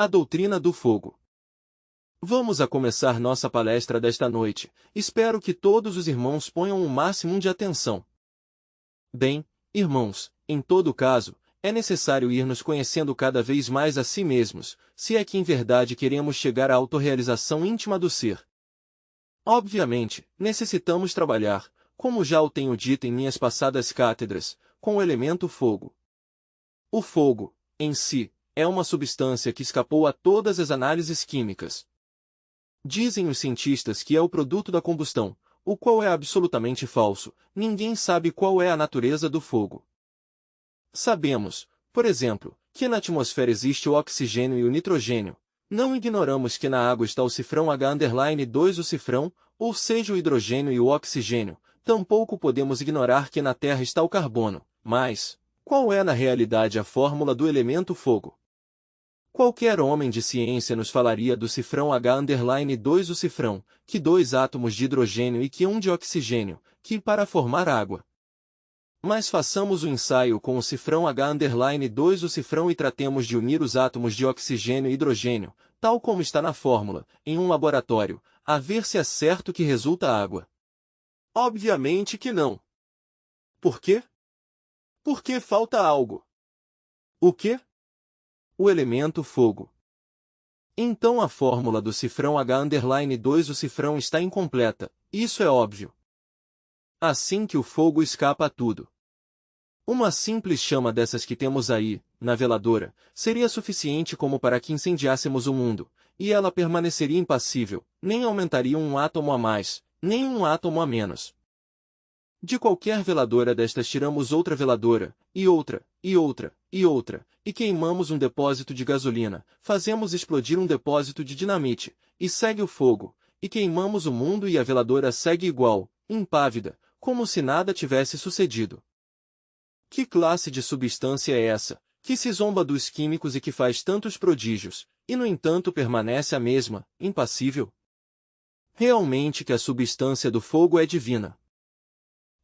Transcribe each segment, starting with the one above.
A doutrina do fogo. Vamos a começar nossa palestra desta noite. Espero que todos os irmãos ponham o máximo de atenção. Bem, irmãos, em todo caso, é necessário ir nos conhecendo cada vez mais a si mesmos, se é que em verdade queremos chegar à autorrealização íntima do ser. Obviamente, necessitamos trabalhar, como já o tenho dito em minhas passadas cátedras, com o elemento fogo. O fogo, em si, é uma substância que escapou a todas as análises químicas. Dizem os cientistas que é o produto da combustão, o qual é absolutamente falso. Ninguém sabe qual é a natureza do fogo. Sabemos, por exemplo, que na atmosfera existe o oxigênio e o nitrogênio. Não ignoramos que na água está o cifrão H_2 o cifrão, ou seja o hidrogênio e o oxigênio. Tampouco podemos ignorar que na Terra está o carbono. Mas, qual é na realidade a fórmula do elemento fogo? Qualquer homem de ciência nos falaria do cifrão H_2 o cifrão, que 2 átomos de hidrogênio e que 1 de oxigênio, que para formar água. Mas façamos o ensaio com o cifrão H_2 o cifrão e tratemos de unir os átomos de oxigênio e hidrogênio, tal como está na fórmula, em um laboratório, a ver se é certo que resulta água. Obviamente que não. Por quê? Porque falta algo. O quê? O elemento fogo. Então a fórmula do cifrão H_2 o cifrão está incompleta, isso é óbvio. Assim que o fogo escapa a tudo. Uma simples chama dessas que temos aí, na veladora, seria suficiente como para que incendiássemos o mundo, e ela permaneceria impassível, nem aumentaria um átomo a mais, nem um átomo a menos. De qualquer veladora destas tiramos outra veladora, e outra, e outra, e outra, e queimamos um depósito de gasolina, fazemos explodir um depósito de dinamite, e segue o fogo, e queimamos o mundo e a veladora segue igual, impávida, como se nada tivesse sucedido. Que classe de substância é essa, que se zomba dos químicos e que faz tantos prodígios, e no entanto permanece a mesma, impassível? Realmente que a substância do fogo é divina.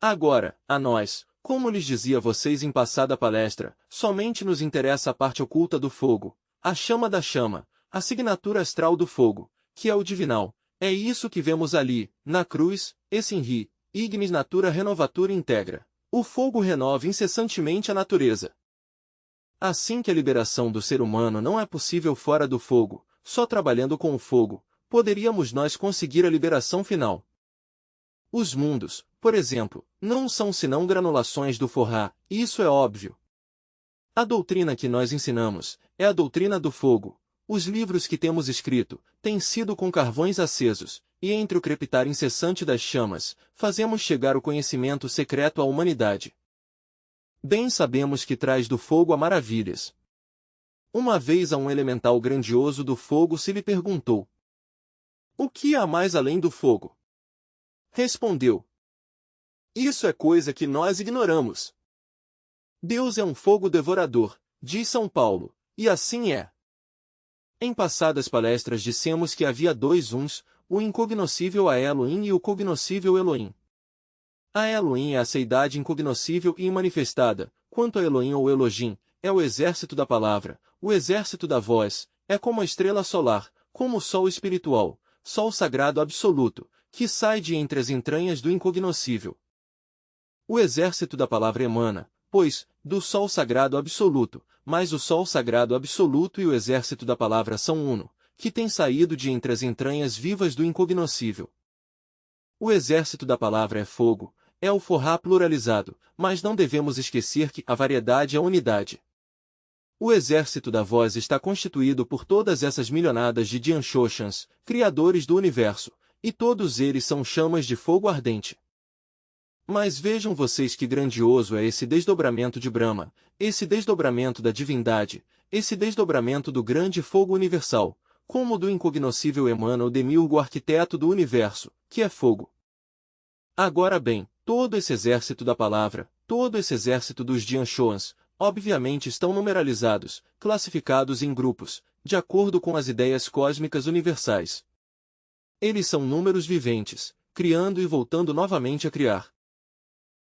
Agora, a nós, como lhes dizia a vocês em passada palestra, somente nos interessa a parte oculta do fogo, a chama da chama, a assinatura astral do fogo, que é o divinal. É isso que vemos ali, na cruz, esse inri, ignis natura renovatura integra. O fogo renova incessantemente a natureza. Assim que a liberação do ser humano não é possível fora do fogo, só trabalhando com o fogo, poderíamos nós conseguir a liberação final. Os mundos, por exemplo, não são senão granulações do forrá, isso é óbvio. A doutrina que nós ensinamos é a doutrina do fogo. Os livros que temos escrito têm sido com carvões acesos, e entre o crepitar incessante das chamas, fazemos chegar o conhecimento secreto à humanidade. Bem sabemos que traz do fogo há maravilhas. Uma vez a um elemental grandioso do fogo se lhe perguntou: o que há mais além do fogo? Respondeu: isso é coisa que nós ignoramos. Deus é um fogo devorador, diz São Paulo, e assim é. Em passadas palestras dissemos que havia dois uns, o incognoscível a Elohim e o cognoscível Elohim. A Elohim é a seidade incognoscível e imanifestada, quanto a Elohim ou Elohim, é o exército da palavra, o exército da voz, é como a estrela solar, como o sol espiritual, sol sagrado absoluto, que sai de entre as entranhas do incognoscível. O exército da palavra emana, pois, do sol sagrado absoluto, mas o sol sagrado absoluto e o exército da palavra são uno, que tem saído de entre as entranhas vivas do incognoscível. O exército da palavra é fogo, é o forrá pluralizado, mas não devemos esquecer que a variedade é unidade. O exército da voz está constituído por todas essas milionadas de Dianchoshans, criadores do universo, e todos eles são chamas de fogo ardente. Mas vejam vocês que grandioso é esse desdobramento de Brahma, esse desdobramento da divindade, esse desdobramento do grande fogo universal, como do incognoscível emana o demiurgo arquiteto do universo, que é fogo. Agora bem, todo esse exército da palavra, todo esse exército dos Dianchoans, obviamente estão numeralizados, classificados em grupos, de acordo com as ideias cósmicas universais. Eles são números viventes, criando e voltando novamente a criar.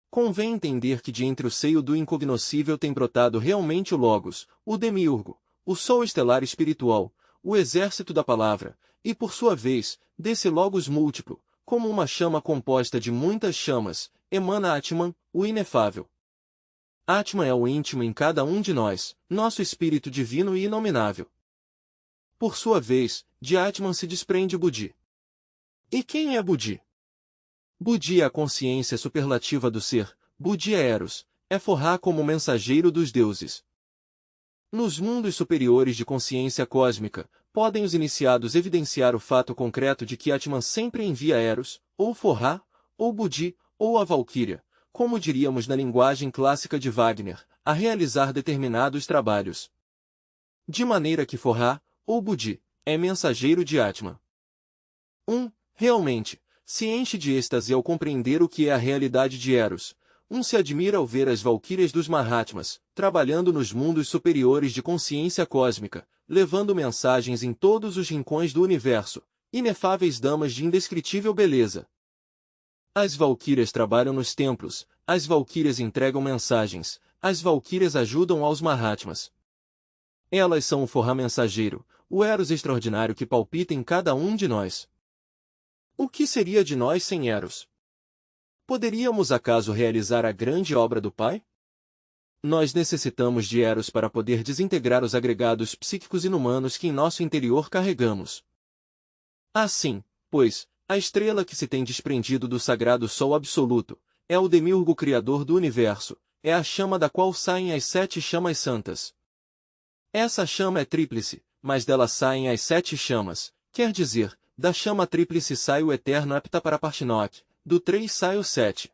Convém entender que de entre o seio do incognoscível tem brotado realmente o Logos, o Demiurgo, o Sol estelar espiritual, o exército da palavra, e por sua vez, desse logos múltiplo, como uma chama composta de muitas chamas, emana Atman, o inefável. Atman é o íntimo em cada um de nós, nosso espírito divino e inominável. Por sua vez, de Atman se desprende Buddhi. E quem é Buddhi? Buddhi é a consciência superlativa do ser, Buddhi é Eros, é Forra como mensageiro dos deuses. Nos mundos superiores de consciência cósmica, podem os iniciados evidenciar o fato concreto de que Atman sempre envia Eros, ou Forra, ou Buddhi, ou a Valquíria, como diríamos na linguagem clássica de Wagner, a realizar determinados trabalhos. De maneira que Forra, ou Buddhi, é mensageiro de Atman. Realmente, se enche de êxtase ao compreender o que é a realidade de Eros. Se admira ao ver as Valquírias dos Mahatmas, trabalhando nos mundos superiores de consciência cósmica, levando mensagens em todos os rincões do universo, inefáveis damas de indescritível beleza. As Valquírias trabalham nos templos, as Valquírias entregam mensagens, as Valquírias ajudam aos Mahatmas. Elas são o Forra mensageiro, o Eros extraordinário que palpita em cada um de nós. O que seria de nós sem Eros? Poderíamos acaso realizar a grande obra do Pai? Nós necessitamos de Eros para poder desintegrar os agregados psíquicos inumanos que em nosso interior carregamos. Assim, pois, a estrela que se tem desprendido do sagrado Sol absoluto, é o demiurgo criador do universo, é a chama da qual saem as 7 chamas santas. Essa chama é tríplice, mas dela saem as 7 chamas, quer dizer, da chama tríplice sai o eterno Heptaparapartinok, do 3 sai o 7.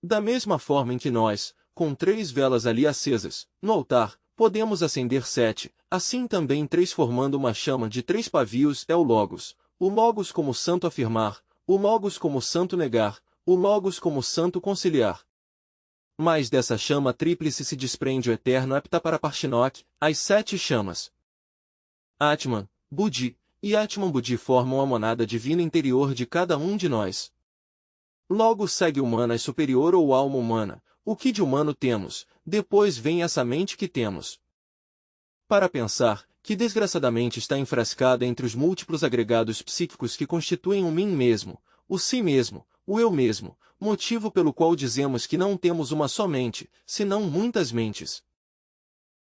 Da mesma forma em que nós, com 3 velas ali acesas, no altar, podemos acender 7, assim também 3 formando uma chama de 3 pavios é o Logos como santo afirmar, o Logos como santo negar, o Logos como santo conciliar. Mas dessa chama tríplice se desprende o eterno Heptaparapartinok, as 7 chamas. Atman, Buddhi e Atman Buddhi formam a monada divina interior de cada um de nós. Logo segue humana superior ou alma humana, o que de humano temos, depois vem essa mente que temos. Para pensar, que desgraçadamente está enfrascada entre os múltiplos agregados psíquicos que constituem o mim mesmo, o si mesmo, o eu mesmo, motivo pelo qual dizemos que não temos uma só mente, senão muitas mentes.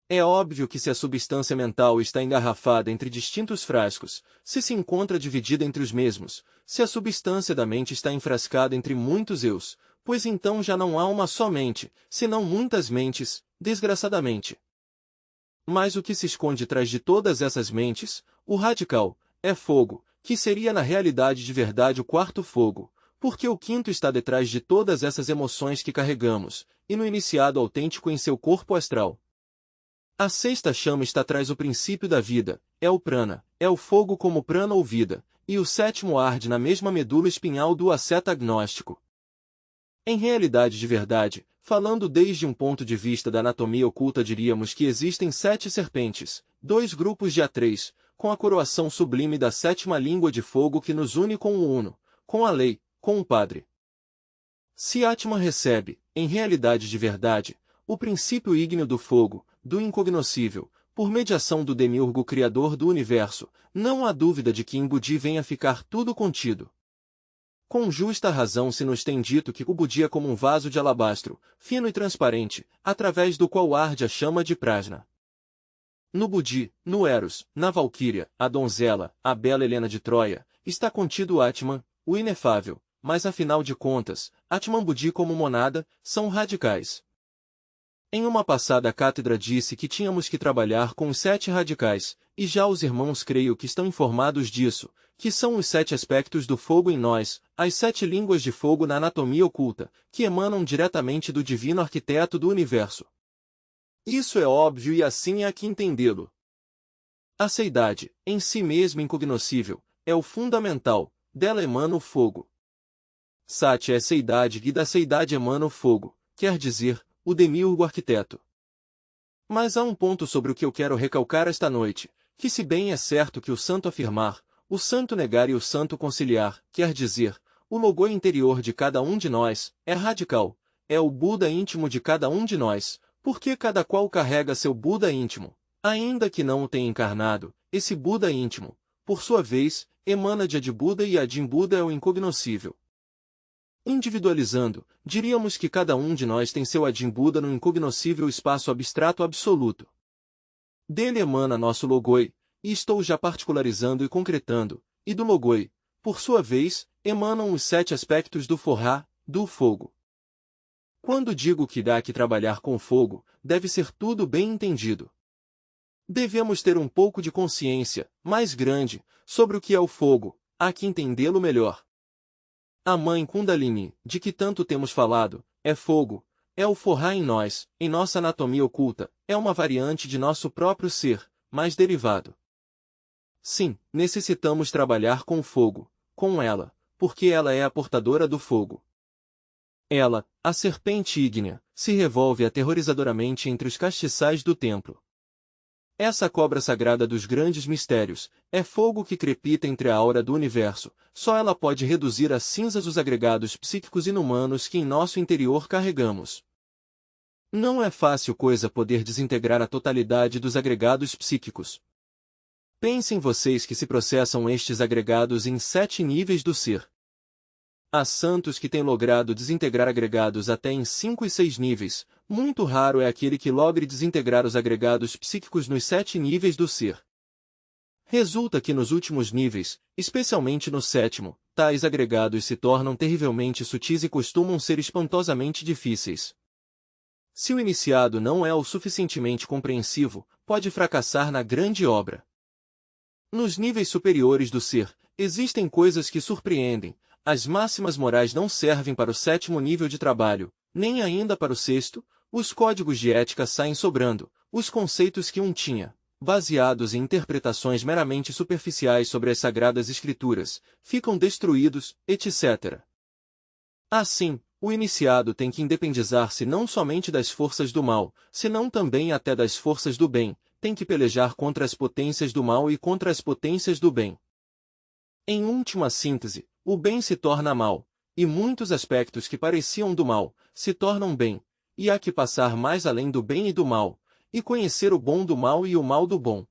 É óbvio que se a substância mental está engarrafada entre distintos frascos, se encontra dividida entre os mesmos, se a substância da mente está enfrascada entre muitos eus, pois então já não há uma só mente, senão muitas mentes, desgraçadamente. Mas o que se esconde atrás de todas essas mentes, o radical, é fogo, que seria na realidade de verdade o quarto fogo, porque o quinto está detrás de todas essas emoções que carregamos, e no iniciado autêntico em seu corpo astral. A 6ª chama está atrás o princípio da vida, é o prana, é o fogo como prana ou vida, e o 7º arde na mesma medula espinhal do asceta agnóstico. Em realidade de verdade, falando desde um ponto de vista da anatomia oculta diríamos que existem 7 serpentes, 2 grupos de A3, com a coroação sublime da 7ª língua de fogo que nos une com o Uno, com a lei, com o Padre. Se Atman recebe, em realidade de verdade, o princípio ígneo do fogo, do incognoscível, por mediação do demiurgo criador do universo, não há dúvida de que em Buddhi venha ficar tudo contido. Com justa razão se nos tem dito que o Buddhi é como um vaso de alabastro, fino e transparente, através do qual arde a chama de Prajna. No Buddhi, no Eros, na Valquíria, a donzela, a bela Helena de Troia, está contido o Atman, o inefável, mas afinal de contas, Atman Buddhi como monada, são radicais. Em uma passada cátedra disse que tínhamos que trabalhar com os 7 radicais, e já os irmãos creio que estão informados disso, que são os 7 aspectos do fogo em nós, as 7 línguas de fogo na anatomia oculta, que emanam diretamente do divino arquiteto do universo. Isso é óbvio e assim é que entendê-lo. A seidade, em si mesma incognoscível, é o fundamental, dela emana o fogo. Sati é seidade e da seidade emana o fogo, quer dizer, o demiurgo arquiteto. Mas há um ponto sobre o que eu quero recalcar esta noite, que se bem é certo que o santo afirmar, o santo negar e o santo conciliar, quer dizer, o logo interior de cada um de nós, é radical, é o Buda íntimo de cada um de nós, porque cada qual carrega seu Buda íntimo, Ainda que não o tenha encarnado, esse Buda íntimo, por sua vez, emana de Adi-Buda e Adim-Buda é o incognoscível. Individualizando, diríamos que cada um de nós tem seu Adim-Buda no incognoscível espaço abstrato absoluto. Dele emana nosso Logoi, e estou já particularizando e concretando, e do Logoi, por sua vez, emanam os 7 aspectos do Forrá, do fogo. Quando digo que dá que trabalhar com fogo, deve ser tudo bem entendido. Devemos ter um pouco de consciência, mais grande, sobre o que é o fogo, há que entendê-lo melhor. A mãe Kundalini, de que tanto temos falado, é fogo, é o Forrá em nós, em nossa anatomia oculta, é uma variante de nosso próprio ser, mais derivado. Sim, necessitamos trabalhar com o fogo, com ela, porque ela é a portadora do fogo. Ela, a serpente ígnea, se revolve aterrorizadoramente entre os castiçais do templo. Essa cobra sagrada dos grandes mistérios, é fogo que crepita entre a aura do universo, só ela pode reduzir a cinzas os agregados psíquicos inumanos que em nosso interior carregamos. Não é fácil coisa poder desintegrar a totalidade dos agregados psíquicos. Pensem vocês que se processam estes agregados em 7 níveis do ser. Há santos que têm logrado desintegrar agregados até em 5 e 6 níveis, muito raro é aquele que logre desintegrar os agregados psíquicos nos 7 níveis do ser. Resulta que nos últimos níveis, especialmente no 7º, tais agregados se tornam terrivelmente sutis e costumam ser espantosamente difíceis. Se o iniciado não é o suficientemente compreensivo, pode fracassar na grande obra. Nos níveis superiores do ser, existem coisas que surpreendem. As máximas morais não servem para o 7º nível de trabalho, nem ainda para o 6º, os códigos de ética saem sobrando, os conceitos que um tinha, baseados em interpretações meramente superficiais sobre as sagradas escrituras, ficam destruídos, etc. Assim, o iniciado tem que independizar-se não somente das forças do mal, senão também até das forças do bem, tem que pelejar contra as potências do mal e contra as potências do bem. Em última síntese, o bem se torna mal, e muitos aspectos que pareciam do mal, se tornam bem, e há que passar mais além do bem e do mal, e conhecer o bom do mal e o mal do bom.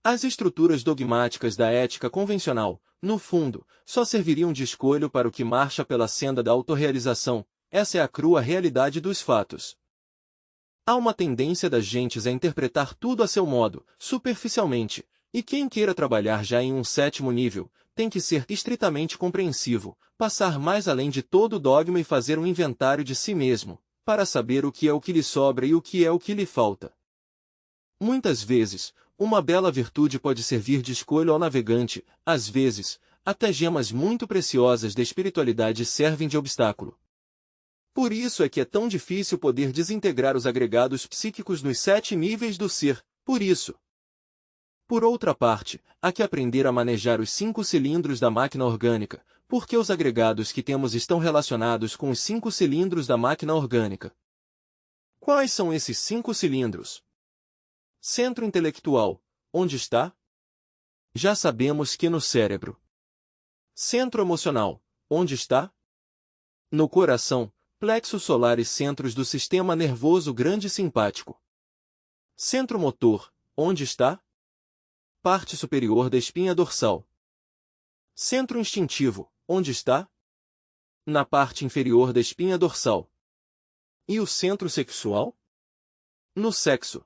As estruturas dogmáticas da ética convencional, no fundo, só serviriam de escolho para o que marcha pela senda da autorrealização, essa é a crua realidade dos fatos. Há uma tendência das gentes a interpretar tudo a seu modo, superficialmente, e quem queira trabalhar já em um 7º nível, tem que ser estritamente compreensivo, passar mais além de todo dogma e fazer um inventário de si mesmo, para saber o que é o que lhe sobra e o que é o que lhe falta. Muitas vezes, uma bela virtude pode servir de escolha ao navegante, às vezes, até gemas muito preciosas da espiritualidade servem de obstáculo. Por isso é que é tão difícil poder desintegrar os agregados psíquicos nos 7 níveis do ser, por isso. Por outra parte, há que aprender a manejar os 5 cilindros da máquina orgânica, porque os agregados que temos estão relacionados com os 5 cilindros da máquina orgânica. Quais são esses 5 cilindros? Centro intelectual, onde está? Já sabemos que no cérebro. Centro emocional, onde está? No coração, plexo solar e centros do sistema nervoso grande e simpático. Centro motor, onde está? Parte superior da espinha dorsal. Centro instintivo, onde está? Na parte inferior da espinha dorsal. E o centro sexual? No sexo.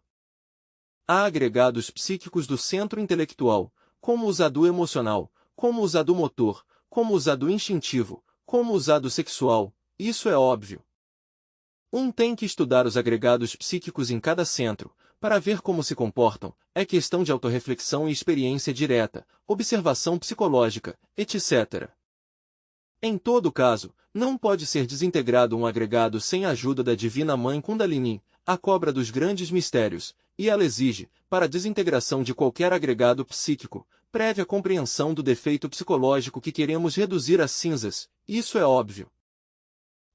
Há agregados psíquicos do centro intelectual, como os do emocional, como os do motor, como os do instintivo, como os do sexual, isso é óbvio. Um tem que estudar os agregados psíquicos em cada centro, para ver como se comportam, é questão de autorreflexão e experiência direta, observação psicológica, etc. Em todo caso, não pode ser desintegrado um agregado sem a ajuda da Divina Mãe Kundalini, a cobra dos grandes mistérios, e ela exige, para a desintegração de qualquer agregado psíquico, prévia compreensão do defeito psicológico que queremos reduzir a cinzas, isso é óbvio.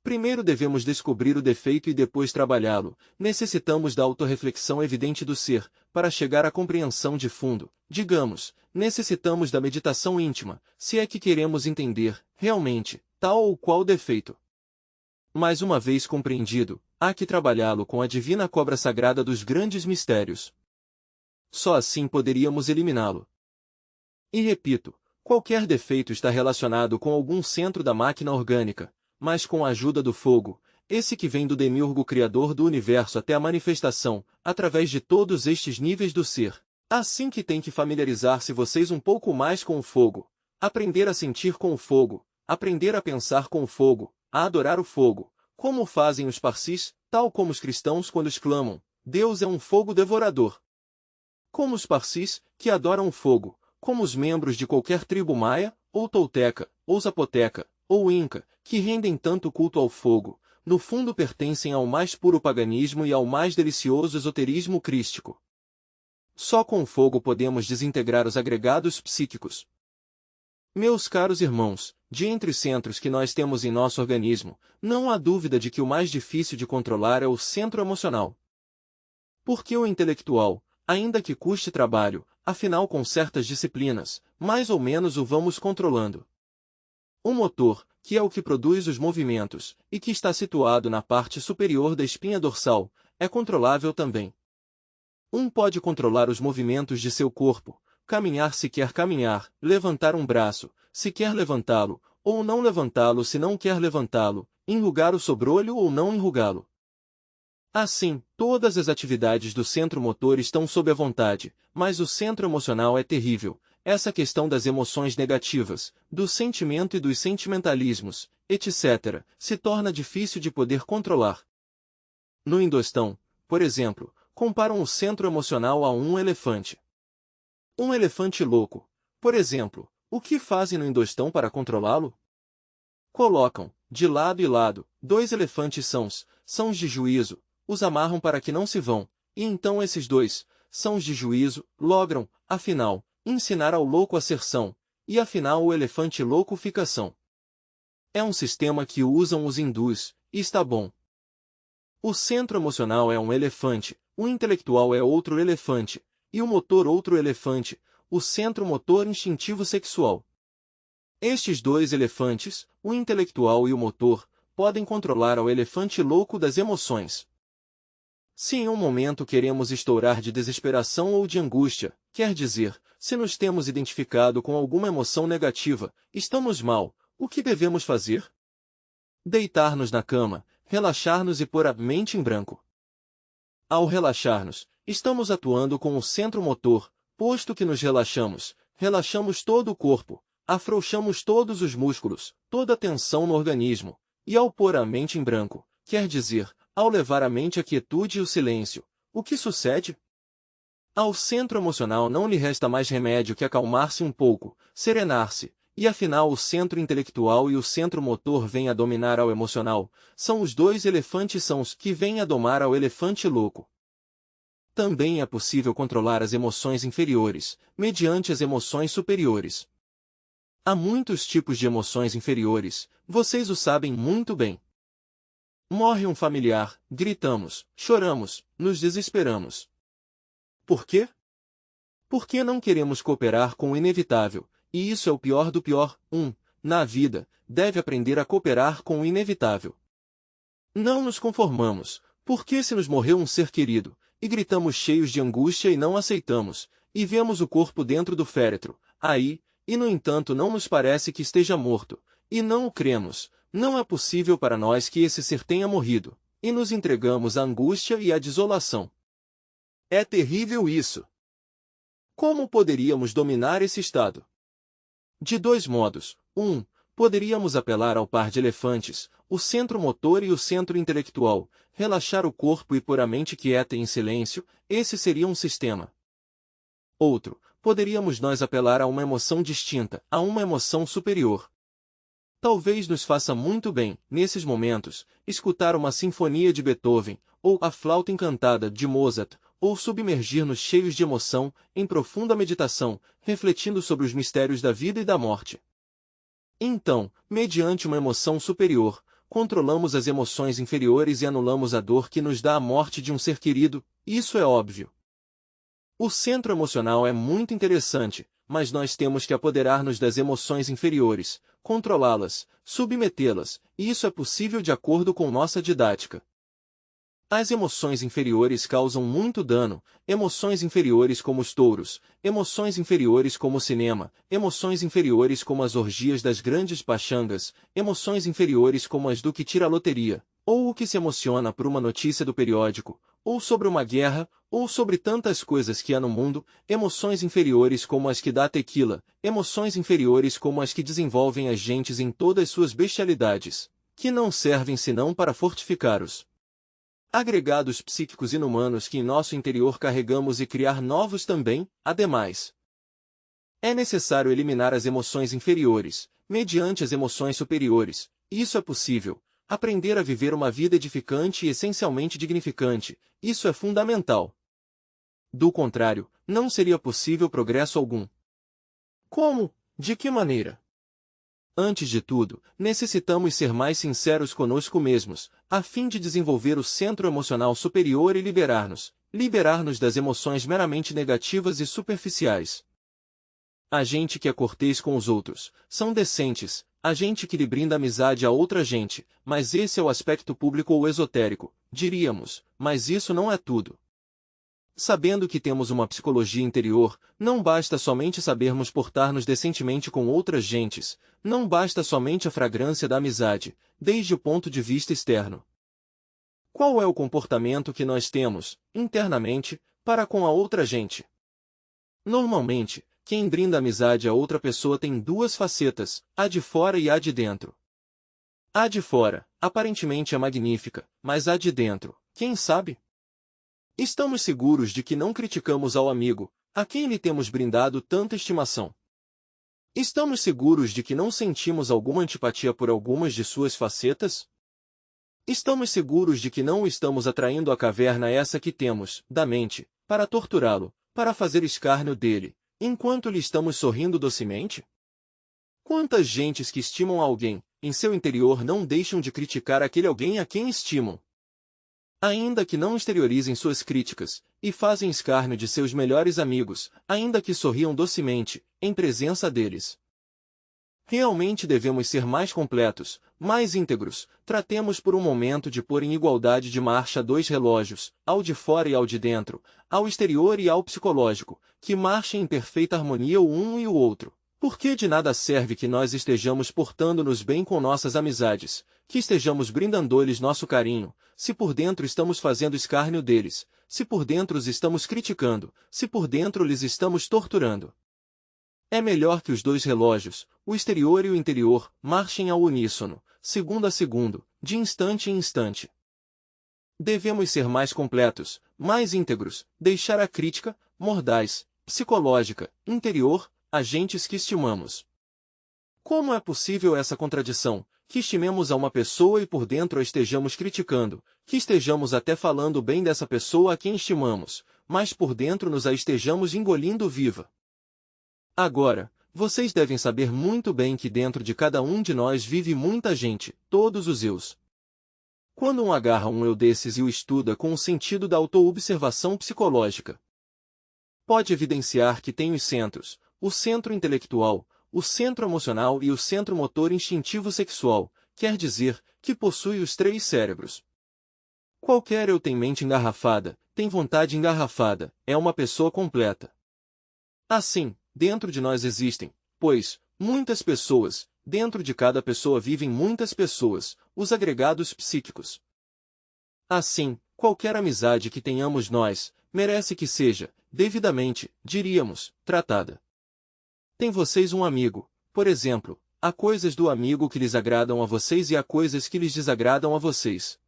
Primeiro devemos descobrir o defeito e depois trabalhá-lo. Necessitamos da autorreflexão evidente do ser, para chegar à compreensão de fundo. Digamos, necessitamos da meditação íntima, se é que queremos entender, realmente, tal ou qual defeito. Mas uma vez compreendido, há que trabalhá-lo com a divina cobra sagrada dos grandes mistérios. Só assim poderíamos eliminá-lo. E repito, qualquer defeito está relacionado com algum centro da máquina orgânica, mas com a ajuda do fogo, esse que vem do demiurgo criador do universo até a manifestação, através de todos estes níveis do ser. Assim que tem que familiarizar-se vocês um pouco mais com o fogo, aprender a sentir com o fogo, aprender a pensar com o fogo, a adorar o fogo, como fazem os parsis, tal como os cristãos quando exclamam, Deus é um fogo devorador. Como os parsis, que adoram o fogo, como os membros de qualquer tribo maia, ou tolteca, ou zapoteca, ou inca, que rendem tanto culto ao fogo, no fundo pertencem ao mais puro paganismo e ao mais delicioso esoterismo crístico. Só com o fogo podemos desintegrar os agregados psíquicos. Meus caros irmãos, de entre os centros que nós temos em nosso organismo, não há dúvida de que o mais difícil de controlar é o centro emocional. Porque o intelectual, ainda que custe trabalho, afinal com certas disciplinas, mais ou menos o vamos controlando. O motor, que é o que produz os movimentos, e que está situado na parte superior da espinha dorsal, é controlável também. Um pode controlar os movimentos de seu corpo, caminhar se quer caminhar, levantar um braço, se quer levantá-lo, ou não levantá-lo se não quer levantá-lo, enrugar o sobrolho ou não enrugá-lo. Assim, todas as atividades do centro motor estão sob a vontade, mas o centro emocional é terrível. Essa questão das emoções negativas, do sentimento e dos sentimentalismos, etc., se torna difícil de poder controlar. No Indostão, por exemplo, comparam o centro emocional a um elefante. Um elefante louco, por exemplo, o que fazem no Indostão para controlá-lo? Colocam, de lado e lado, dois elefantes sãos de juízo, os amarram para que não se vão, e então esses dois, sãos de juízo, logram, afinal, ensinar ao louco a ser são, e afinal o elefante louco fica são. É um sistema que usam os hindus, e está bom. O centro emocional é um elefante, o intelectual é outro elefante, e o motor outro elefante, o centro motor instintivo sexual. Estes dois elefantes, o intelectual e o motor, podem controlar ao elefante louco das emoções. Se em um momento queremos estourar de desesperação ou de angústia, quer dizer, se nos temos identificado com alguma emoção negativa, estamos mal, o que devemos fazer? Deitar-nos na cama, relaxar-nos e pôr a mente em branco. Ao relaxar-nos, estamos atuando com o centro motor, posto que nos relaxamos, relaxamos todo o corpo, afrouxamos todos os músculos, toda a tensão no organismo, e ao pôr a mente em branco, quer dizer, ao levar a mente à quietude e o silêncio, o que sucede? Ao centro emocional não lhe resta mais remédio que acalmar-se um pouco, serenar-se, e afinal o centro intelectual e o centro motor vêm a dominar ao emocional, são os dois elefantes sãos que vêm a domar ao elefante louco. Também é possível controlar as emoções inferiores, mediante as emoções superiores. Há muitos tipos de emoções inferiores, vocês o sabem muito bem. Morre um familiar, gritamos, choramos, nos desesperamos. Por quê? Porque não queremos cooperar com o inevitável, e isso é o pior do pior. Na vida, deve aprender a cooperar com o inevitável. Não nos conformamos, porque se nos morreu um ser querido, e gritamos cheios de angústia e não aceitamos, e vemos o corpo dentro do féretro, aí, e no entanto não nos parece que esteja morto, e não o cremos, não é possível para nós que esse ser tenha morrido, e nos entregamos à angústia e à desolação. É terrível isso. Como poderíamos dominar esse estado? De dois modos. Poderíamos apelar ao par de elefantes, o centro motor e o centro intelectual, relaxar o corpo e pôr a mente quieta e em silêncio, esse seria um sistema. Outro, poderíamos nós apelar a uma emoção distinta, a uma emoção superior. Talvez nos faça muito bem, nesses momentos, escutar uma sinfonia de Beethoven, ou a flauta encantada de Mozart, ou submergir-nos cheios de emoção, em profunda meditação, refletindo sobre os mistérios da vida e da morte. Então, mediante uma emoção superior, controlamos as emoções inferiores e anulamos a dor que nos dá a morte de um ser querido, isso é óbvio. O centro emocional é muito interessante, mas nós temos que apoderar-nos das emoções inferiores, controlá-las, submetê-las, e isso é possível de acordo com nossa didática. As emoções inferiores causam muito dano, emoções inferiores como os touros, emoções inferiores como o cinema, emoções inferiores como as orgias das grandes pachangas, emoções inferiores como as do que tira a loteria, ou o que se emociona por uma notícia do periódico, ou sobre uma guerra, ou sobre tantas coisas que há no mundo, emoções inferiores como as que dá a tequila, emoções inferiores como as que desenvolvem as gentes em todas suas bestialidades, que não servem senão para fortificar os agregados psíquicos inumanos que em nosso interior carregamos e criar novos também. Ademais, é necessário eliminar as emoções inferiores, mediante as emoções superiores. Isso é possível. Aprender a viver uma vida edificante e essencialmente dignificante. Isso é fundamental. Do contrário, não seria possível progresso algum. Como? De que maneira? Antes de tudo, necessitamos ser mais sinceros conosco mesmos, a fim de desenvolver o centro emocional superior e liberar-nos das emoções meramente negativas e superficiais. A gente que é cortês com os outros, são decentes, a gente que lhe brinda amizade a outra gente, mas esse é o aspecto público ou esotérico, diríamos, mas isso não é tudo. Sabendo que temos uma psicologia interior, não basta somente sabermos portar-nos decentemente com outras gentes, não basta somente a fragrância da amizade, desde o ponto de vista externo. Qual é o comportamento que nós temos, internamente, para com a outra gente? Normalmente, quem brinda amizade a outra pessoa tem duas facetas, a de fora e a de dentro. A de fora, aparentemente é magnífica, mas a de dentro, quem sabe? Estamos seguros de que não criticamos ao amigo, a quem lhe temos brindado tanta estimação. Estamos seguros de que não sentimos alguma antipatia por algumas de suas facetas? Estamos seguros de que não o estamos atraindo à caverna essa que temos, da mente, para torturá-lo, para fazer escárnio dele, enquanto lhe estamos sorrindo docemente? Quantas gentes que estimam alguém, em seu interior não deixam de criticar aquele alguém a quem estimam? Ainda que não exteriorizem suas críticas, e fazem escárnio de seus melhores amigos, ainda que sorriam docemente, em presença deles. Realmente devemos ser mais completos, mais íntegros, tratemos por um momento de pôr em igualdade de marcha dois relógios, ao de fora e ao de dentro, ao exterior e ao psicológico, que marchem em perfeita harmonia o um e o outro. Porque de nada serve que nós estejamos portando-nos bem com nossas amizades, que estejamos brindando-lhes nosso carinho, se por dentro estamos fazendo escárnio deles, se por dentro os estamos criticando, se por dentro lhes estamos torturando. É melhor que os dois relógios, o exterior e o interior, marchem ao uníssono, segundo a segundo, de instante em instante. Devemos ser mais completos, mais íntegros, deixar a crítica, mordaz, psicológica, interior, agentes que estimamos. Como é possível essa contradição, que estimemos a uma pessoa e por dentro a estejamos criticando, que estejamos até falando bem dessa pessoa a quem estimamos, mas por dentro nos a estejamos engolindo viva? Agora, vocês devem saber muito bem que dentro de cada um de nós vive muita gente, todos os eus. Quando agarra um eu desses e o estuda com o sentido da autoobservação psicológica, pode evidenciar que tem os centros, o centro intelectual, o centro emocional e o centro motor instintivo sexual, quer dizer, que possui os três cérebros. Qualquer eu tem mente engarrafada, tem vontade engarrafada, é uma pessoa completa. Assim, dentro de nós existem, pois, muitas pessoas, dentro de cada pessoa vivem muitas pessoas, os agregados psíquicos. Assim, qualquer amizade que tenhamos nós, merece que seja, devidamente, diríamos, tratada. Tem vocês um amigo, por exemplo, há coisas do amigo que lhes agradam a vocês e há coisas que lhes desagradam a vocês.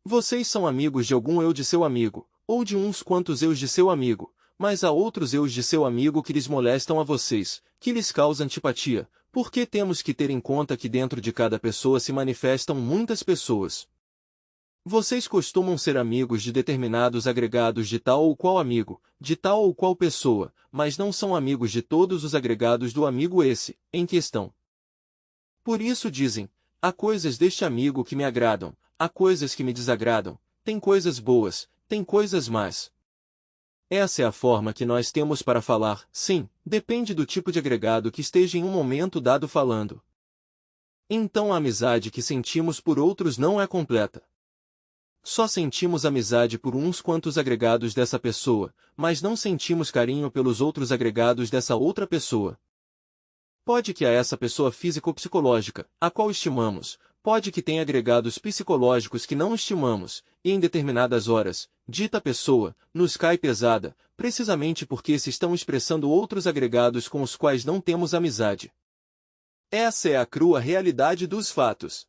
Vocês são amigos de algum eu de seu amigo, ou de uns quantos eus de seu amigo, mas há outros eus de seu amigo que lhes molestam a vocês, que lhes causam antipatia, porque temos que ter em conta que dentro de cada pessoa se manifestam muitas pessoas. Vocês costumam ser amigos de determinados agregados de tal ou qual amigo, de tal ou qual pessoa, mas não são amigos de todos os agregados do amigo esse, em questão. Por isso dizem, há coisas deste amigo que me agradam, há coisas que me desagradam, tem coisas boas, tem coisas más. Essa é a forma que nós temos para falar, sim, depende do tipo de agregado que esteja em um momento dado falando. Então a amizade que sentimos por outros não é completa. Só sentimos amizade por uns quantos agregados dessa pessoa, mas não sentimos carinho pelos outros agregados dessa outra pessoa. Pode que a essa pessoa físico-psicológica, a qual estimamos, pode que tenha agregados psicológicos que não estimamos, e em determinadas horas, dita pessoa, nos cai pesada, precisamente porque se estão expressando outros agregados com os quais não temos amizade. Essa é a crua realidade dos fatos.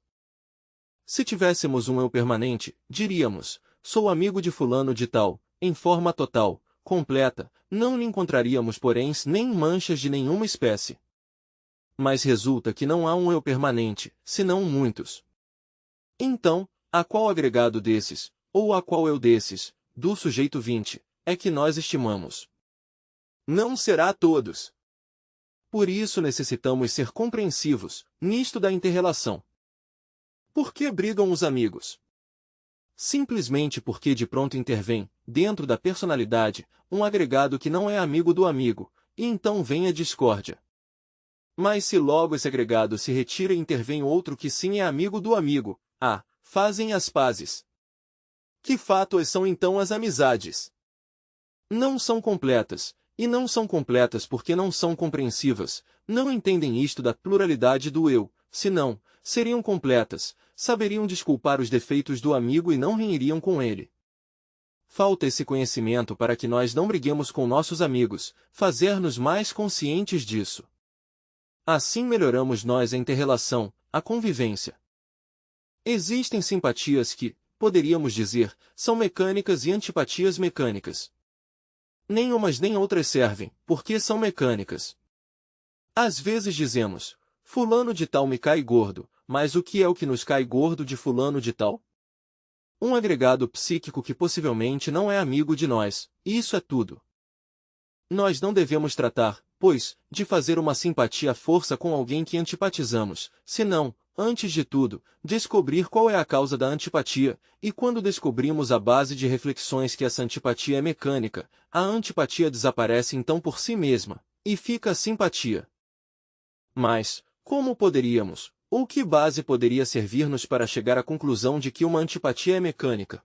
Se tivéssemos um eu permanente, diríamos, sou amigo de fulano de tal, em forma total, completa, não lhe encontraríamos porém nem manchas de nenhuma espécie. Mas resulta que não há um eu permanente, senão muitos. Então, a qual agregado desses, ou a qual eu desses, do sujeito 20, é que nós estimamos? Não será todos. Por isso necessitamos ser compreensivos, nisto da inter-relação. Por que brigam os amigos? Simplesmente porque de pronto intervém, dentro da personalidade, um agregado que não é amigo do amigo, e então vem a discórdia. Mas se logo esse agregado se retira e intervém outro que sim é amigo do amigo, fazem as pazes. Que fatos são então as amizades? Não são completas, e não são completas porque não são compreensivas, não entendem isto da pluralidade do eu, senão, seriam completas, saberiam desculpar os defeitos do amigo e não reiriam com ele. Falta esse conhecimento para que nós não briguemos com nossos amigos, fazer-nos mais conscientes disso. Assim melhoramos nós a inter-relação, a convivência. Existem simpatias que, poderíamos dizer, são mecânicas e antipatias mecânicas. Nem umas nem outras servem, porque são mecânicas. Às vezes dizemos, fulano de tal me cai gordo, mas o que é o que nos cai gordo de fulano de tal? Um agregado psíquico que possivelmente não é amigo de nós, e isso é tudo. Nós não devemos tratar, pois, de fazer uma simpatia à força com alguém que antipatizamos, senão, antes de tudo, descobrir qual é a causa da antipatia, e quando descobrimos a base de reflexões que essa antipatia é mecânica, a antipatia desaparece então por si mesma, e fica a simpatia. Mas, como poderíamos, ou que base poderia servir-nos para chegar à conclusão de que uma antipatia é mecânica?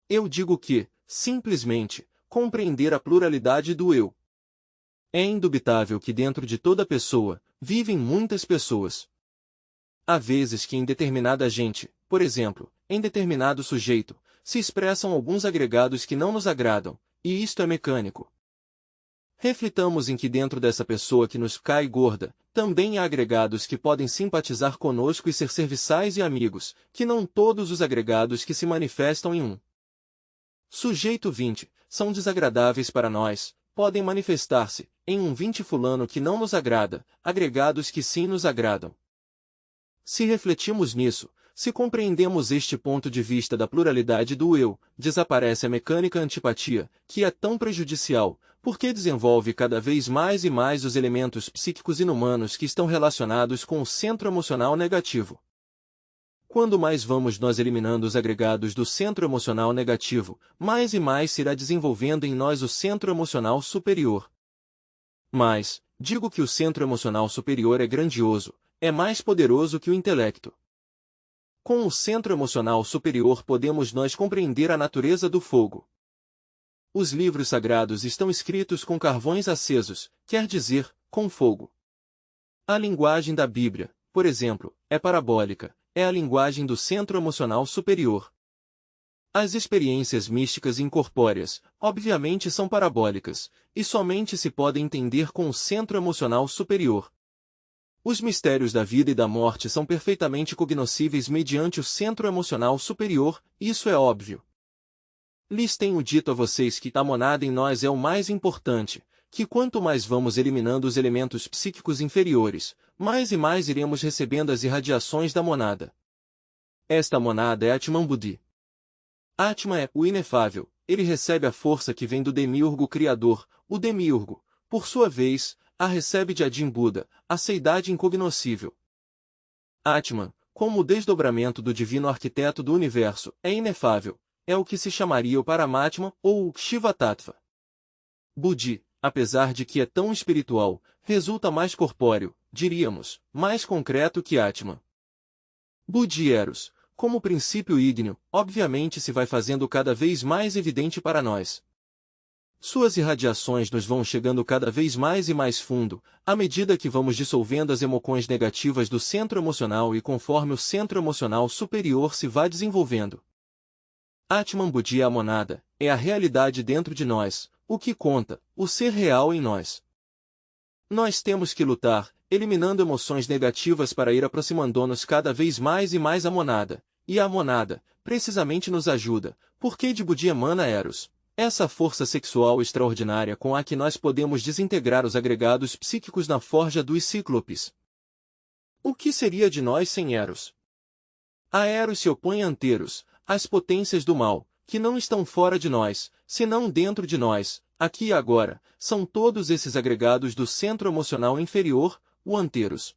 Eu digo que, simplesmente, compreender a pluralidade do eu. É indubitável que dentro de toda pessoa, vivem muitas pessoas. Há vezes que em determinada gente, por exemplo, em determinado sujeito, se expressam alguns agregados que não nos agradam, e isto é mecânico. Reflitamos em que dentro dessa pessoa que nos cai gorda, também há agregados que podem simpatizar conosco e ser serviçais e amigos, que não todos os agregados que se manifestam em um sujeito 20, são desagradáveis para nós, podem manifestar-se, em um 20 fulano que não nos agrada, agregados que sim nos agradam. Se refletimos nisso, se compreendemos este ponto de vista da pluralidade do eu, desaparece a mecânica antipatia, que é tão prejudicial, porque desenvolve cada vez mais e mais os elementos psíquicos inumanos que estão relacionados com o centro emocional negativo. Quando mais vamos nós eliminando os agregados do centro emocional negativo, mais e mais se irá desenvolvendo em nós o centro emocional superior. Mas, digo que o centro emocional superior é grandioso, é mais poderoso que o intelecto. Com o centro emocional superior podemos nós compreender a natureza do fogo. Os livros sagrados estão escritos com carvões acesos, quer dizer, com fogo. A linguagem da Bíblia, por exemplo, é parabólica, é a linguagem do centro emocional superior. As experiências místicas incorpóreas, obviamente são parabólicas, e somente se podem entender com o centro emocional superior. Os mistérios da vida e da morte são perfeitamente cognoscíveis mediante o centro emocional superior, isso é óbvio. Lhes tenho dito a vocês que a monada em nós é o mais importante, que quanto mais vamos eliminando os elementos psíquicos inferiores, mais e mais iremos recebendo as irradiações da monada. Esta monada é Atman Buddhi. Atman é o inefável, ele recebe a força que vem do demiurgo criador, o demiurgo, por sua vez, a recebe de Adin Buda, a seidade incognoscível. Atman, como o desdobramento do divino arquiteto do universo, é inefável, é o que se chamaria o Paramatma ou o Shiva-tattva. Buddhi, apesar de que é tão espiritual, resulta mais corpóreo, diríamos, mais concreto que Atman. Buddhi Eros, como princípio ígneo, obviamente se vai fazendo cada vez mais evidente para nós. Suas irradiações nos vão chegando cada vez mais e mais fundo, à medida que vamos dissolvendo as emoções negativas do centro emocional e conforme o centro emocional superior se vai desenvolvendo. Atman Buddhi é a monada, é a realidade dentro de nós, o que conta, o ser real em nós. Nós temos que lutar, eliminando emoções negativas para ir aproximando-nos cada vez mais e mais à monada, e a monada, precisamente nos ajuda, porque de Buddhi emana Eros. Essa força sexual extraordinária com a que nós podemos desintegrar os agregados psíquicos na forja dos cíclopes. O que seria de nós sem Eros? A Eros se opõe a Anteros, as potências do mal, que não estão fora de nós, senão dentro de nós, aqui e agora, são todos esses agregados do centro emocional inferior, o Anteros.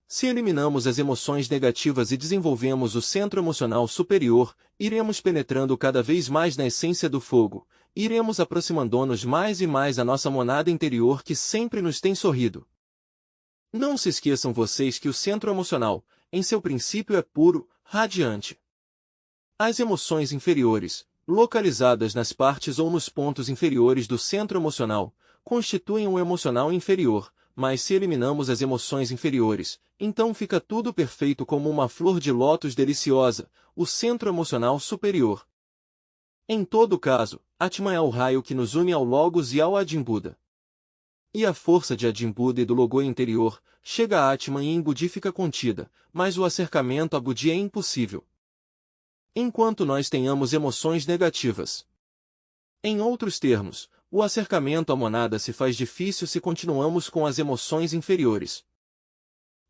Se eliminamos as emoções negativas e desenvolvemos o centro emocional superior, iremos penetrando cada vez mais na essência do fogo, iremos aproximando-nos mais e mais à nossa monada interior que sempre nos tem sorrido. Não se esqueçam vocês que o centro emocional, em seu princípio é puro, radiante. As emoções inferiores, localizadas nas partes ou nos pontos inferiores do centro emocional, constituem o emocional inferior, mas se eliminamos as emoções inferiores, então fica tudo perfeito como uma flor de lótus deliciosa, o centro emocional superior. Em todo caso, Atman é o raio que nos une ao Logos e ao Adimbuda. E a força de Adimbuda e do Logo interior, chega a Atman e em Buddhi fica contida, mas o acercamento a Buddhi é impossível enquanto nós tenhamos emoções negativas. Em outros termos, o acercamento à monada se faz difícil se continuamos com as emoções inferiores.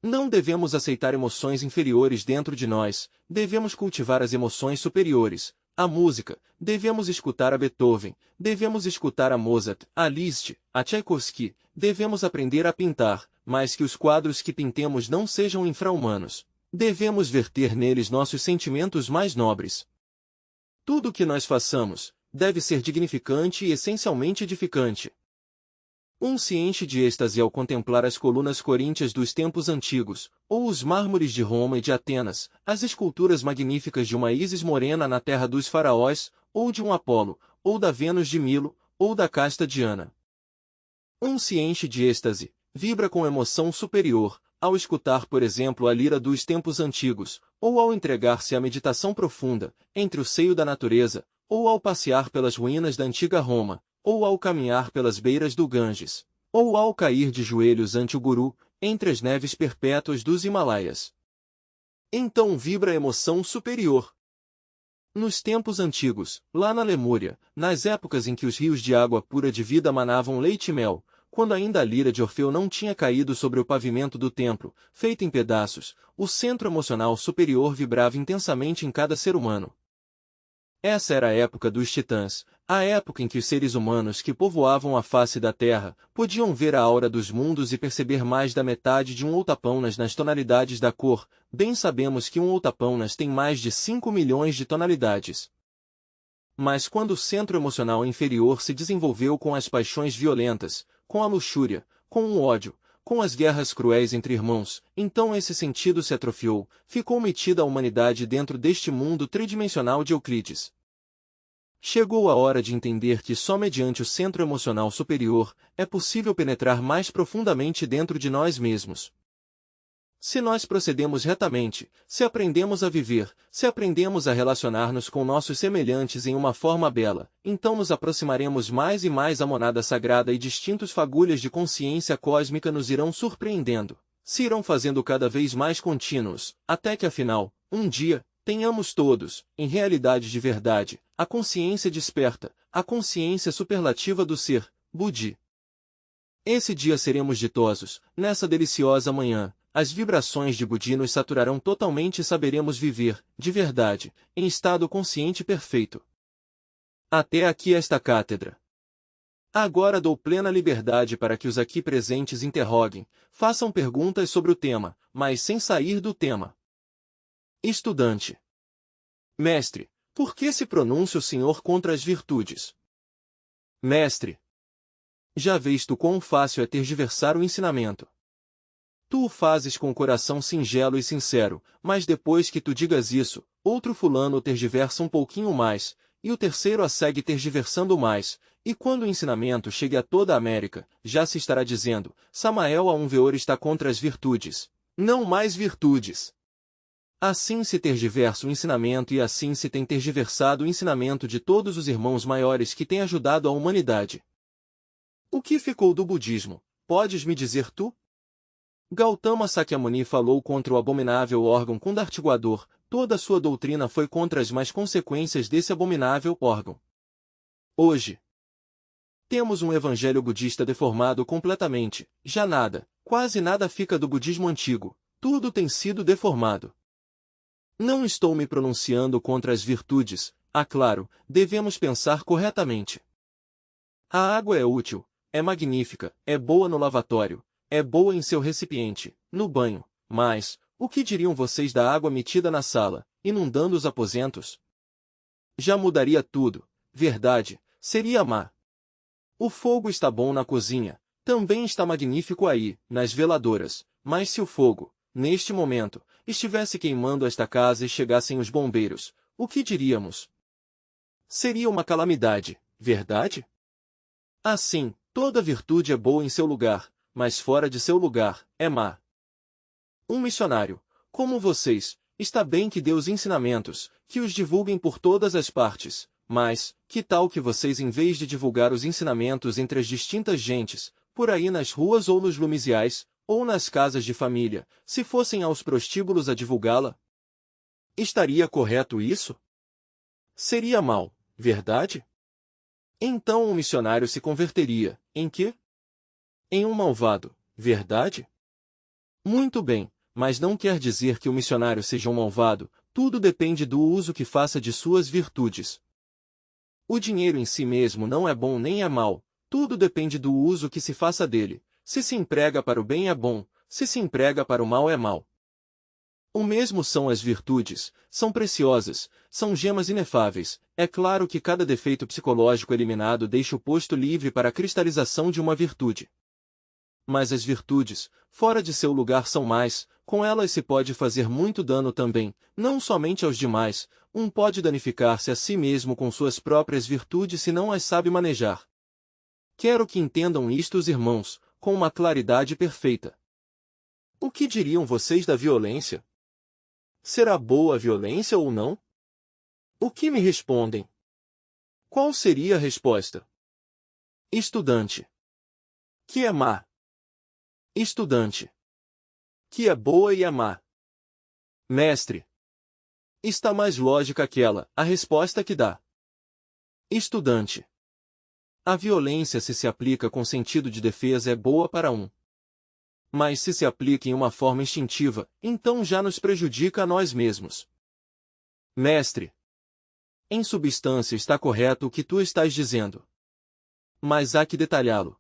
Não devemos aceitar emoções inferiores dentro de nós, devemos cultivar as emoções superiores. A música, devemos escutar a Beethoven, devemos escutar a Mozart, a Liszt, a Tchaikovsky, devemos aprender a pintar, mas que os quadros que pintemos não sejam infra-humanos. Devemos verter neles nossos sentimentos mais nobres. Tudo o que nós façamos deve ser dignificante e essencialmente edificante. Um se enche de êxtase ao contemplar as colunas coríntias dos tempos antigos, ou os mármores de Roma e de Atenas, as esculturas magníficas de uma Ísis morena na terra dos faraós, ou de um Apolo, ou da Vênus de Milo, ou da casta Diana. Um se enche de êxtase, vibra com emoção superior, ao escutar, por exemplo, a lira dos tempos antigos, ou ao entregar-se à meditação profunda, entre o seio da natureza, ou ao passear pelas ruínas da antiga Roma, ou ao caminhar pelas beiras do Ganges, ou ao cair de joelhos ante o Guru, entre as neves perpétuas dos Himalaias. Então vibra a emoção superior. Nos tempos antigos, lá na Lemúria, nas épocas em que os rios de água pura de vida manavam leite e mel, quando ainda a lira de Orfeu não tinha caído sobre o pavimento do templo, feita em pedaços, o centro emocional superior vibrava intensamente em cada ser humano. Essa era a época dos titãs, a época em que os seres humanos que povoavam a face da terra podiam ver a aura dos mundos e perceber mais da metade de um Outapaunas nas tonalidades da cor. Bem sabemos que um Outapaunas tem mais de 5 milhões de tonalidades. Mas quando o centro emocional inferior se desenvolveu com as paixões violentas, com a luxúria, com o ódio, com as guerras cruéis entre irmãos, então esse sentido se atrofiou, ficou metida a humanidade dentro deste mundo tridimensional de Euclides. Chegou a hora de entender que só mediante o centro emocional superior é possível penetrar mais profundamente dentro de nós mesmos. Se nós procedemos retamente, se aprendemos a viver, se aprendemos a relacionar-nos com nossos semelhantes em uma forma bela, então nos aproximaremos mais e mais à monada sagrada e distintos fagulhas de consciência cósmica nos irão surpreendendo, se irão fazendo cada vez mais contínuos, até que afinal, um dia, tenhamos todos, em realidade de verdade, a consciência desperta, a consciência superlativa do ser, Buddhi. Esse dia seremos ditosos, nessa deliciosa manhã. As vibrações de Buddhi nos saturarão totalmente e saberemos viver, de verdade, em estado consciente perfeito. Até aqui esta cátedra. Agora dou plena liberdade para que os aqui presentes interroguem, façam perguntas sobre o tema, mas sem sair do tema. Estudante. Mestre, por que se pronuncia o Senhor contra as virtudes? Mestre. Já vês tu quão fácil é tergiversar o ensinamento. Tu o fazes com o coração singelo e sincero, mas depois que tu digas isso, outro fulano tergiversa um pouquinho mais, e o terceiro a segue tergiversando mais, e quando o ensinamento chegue a toda a América, já se estará dizendo, Samael a um veor está contra as virtudes. Não mais virtudes. Assim se tergiversa o ensinamento e assim se tem tergiversado o ensinamento de todos os irmãos maiores que têm ajudado a humanidade. O que ficou do budismo? Podes me dizer tu? Gautama Sakyamuni falou contra o abominável órgão kundartiguador, toda a sua doutrina foi contra as más consequências desse abominável órgão. Hoje, temos um evangelho budista deformado completamente, já nada, quase nada fica do budismo antigo, tudo tem sido deformado. Não estou me pronunciando contra as virtudes, claro, devemos pensar corretamente. A água é útil, é magnífica, é boa no lavatório, é boa em seu recipiente, no banho, mas, o que diriam vocês da água metida na sala, inundando os aposentos? Já mudaria tudo, verdade, seria má. O fogo está bom na cozinha, também está magnífico aí, nas veladoras, mas se o fogo, neste momento, estivesse queimando esta casa e chegassem os bombeiros, o que diríamos? Seria uma calamidade, verdade? Assim, toda virtude é boa em seu lugar, mas fora de seu lugar, é má. Um missionário, como vocês, está bem que dê os ensinamentos, que os divulguem por todas as partes, mas, que tal que vocês em vez de divulgar os ensinamentos entre as distintas gentes, por aí nas ruas ou nos lumisiais, ou nas casas de família, se fossem aos prostíbulos a divulgá-la? Estaria correto isso? Seria mal, verdade? Então um missionário se converteria, em quê? Em um malvado, verdade? Muito bem, mas não quer dizer que o missionário seja um malvado, tudo depende do uso que faça de suas virtudes. O dinheiro em si mesmo não é bom nem é mau, tudo depende do uso que se faça dele. Se se emprega para o bem é bom, se se emprega para o mal é mau. O mesmo são as virtudes, são preciosas, são gemas inefáveis. É claro que cada defeito psicológico eliminado deixa o posto livre para a cristalização de uma virtude. Mas as virtudes, fora de seu lugar são mais, com elas se pode fazer muito dano também, não somente aos demais, pode danificar-se a si mesmo com suas próprias virtudes se não as sabe manejar. Quero que entendam isto os irmãos, com uma claridade perfeita. O que diriam vocês da violência? Será boa a violência ou não? O que me respondem? Qual seria a resposta? Estudante. Que é má. Estudante. Que é boa e é má. Mestre. Está mais lógica aquela, a resposta que dá. Estudante. A violência se se aplica com sentido de defesa é boa para um. Mas se se aplica em uma forma instintiva, então já nos prejudica a nós mesmos. Mestre. Em substância está correto o que tu estás dizendo. Mas há que detalhá-lo.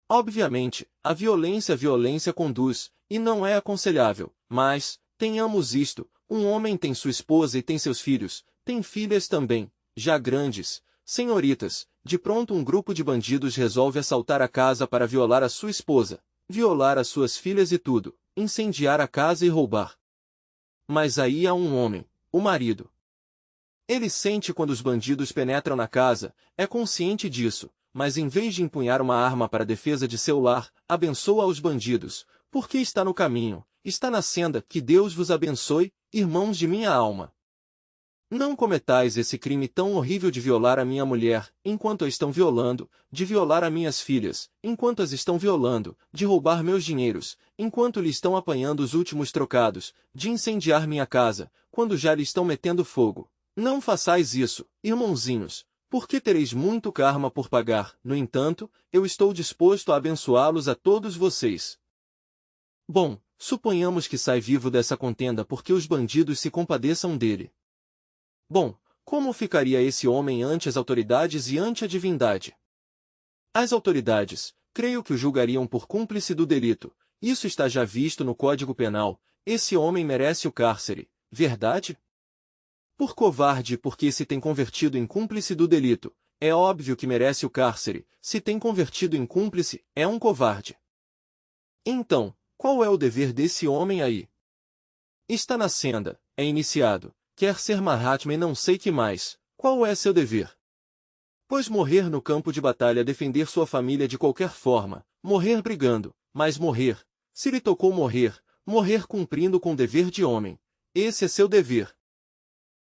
Obviamente, a violência conduz, e não é aconselhável, mas, tenhamos isto, um homem tem sua esposa e tem seus filhos, tem filhas também, já grandes, senhoritas, de pronto um grupo de bandidos resolve assaltar a casa para violar a sua esposa, violar as suas filhas e tudo, incendiar a casa e roubar. Mas aí há um homem, o marido. Ele sente quando os bandidos penetram na casa, é consciente disso, mas em vez de empunhar uma arma para a defesa de seu lar, abençoa os bandidos, porque está no caminho, está na senda, que Deus vos abençoe, irmãos de minha alma. Não cometais esse crime tão horrível de violar a minha mulher, enquanto a estão violando, de violar as minhas filhas, enquanto as estão violando, de roubar meus dinheiros, enquanto lhe estão apanhando os últimos trocados, de incendiar minha casa, quando já lhe estão metendo fogo. Não façais isso, irmãozinhos, porque tereis muito karma por pagar. No entanto, eu estou disposto a abençoá-los a todos vocês. Bom, suponhamos que sai vivo dessa contenda porque os bandidos se compadeçam dele. Bom, como ficaria esse homem ante as autoridades e ante a divindade? As autoridades, creio que o julgariam por cúmplice do delito. Isso está já visto no Código Penal. Esse homem merece o cárcere, verdade? Por covarde porque se tem convertido em cúmplice do delito, é óbvio que merece o cárcere. Se tem convertido em cúmplice, é um covarde. Então, Qual é o dever desse homem aí? Está na senda, é iniciado, quer ser Mahatma e não sei que mais. Qual é seu dever? Pois morrer no campo de batalha, defender sua família de qualquer forma, morrer brigando, mas morrer, se lhe tocou morrer, morrer cumprindo com o dever de homem. Esse é seu dever.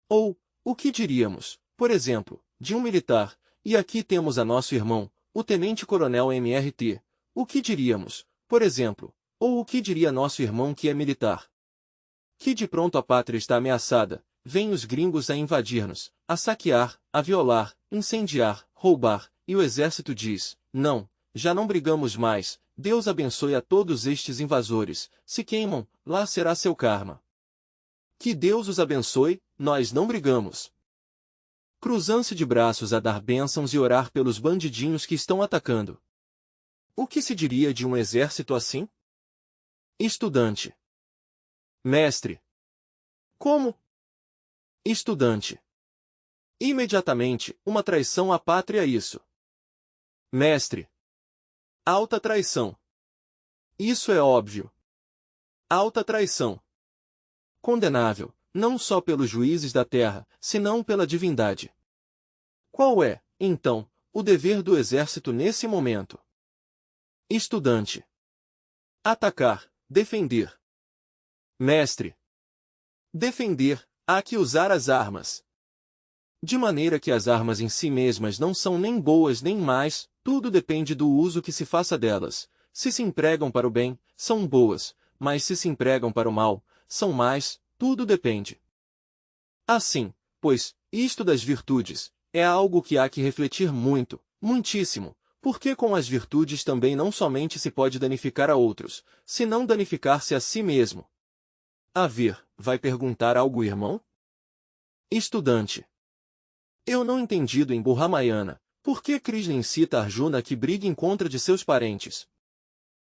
Ou, o que diríamos, por exemplo, de um militar, e aqui temos a nosso irmão, o tenente-coronel MRT. O que diríamos, por exemplo, ou o que diria nosso irmão que é militar? Que de pronto a pátria está ameaçada, vêm os gringos a invadir-nos, a saquear, a violar, incendiar, roubar, e o exército diz, não, já não brigamos mais, Deus abençoe a todos estes invasores, se queimam, lá será seu karma. Que Deus os abençoe, nós não brigamos. Cruzam-se de braços a dar bênçãos e orar pelos bandidinhos que estão atacando. O que se diria de um exército assim? Estudante. Mestre. Como? Estudante. Imediatamente, uma traição à pátria isso. Mestre. Alta traição. Isso é óbvio. Alta traição. Condenável, não só pelos juízes da terra, senão pela divindade. Qual é, então, o dever do exército nesse momento? Estudante. Atacar, defender. Mestre. Defender, há que usar as armas. De maneira que as armas em si mesmas não são nem boas nem más, tudo depende do uso que se faça delas. Se se empregam para o bem, são boas, mas se se empregam para o mal, são más, tudo depende. Assim, pois, isto das virtudes, é algo que há que refletir muito, muitíssimo, porque com as virtudes também não somente se pode danificar a outros, senão danificar-se a si mesmo. A ver, vai perguntar algo, irmão? Estudante. Eu não entendido em Ramayana, por que Krishna incita Arjuna a que brigue em contra de seus parentes?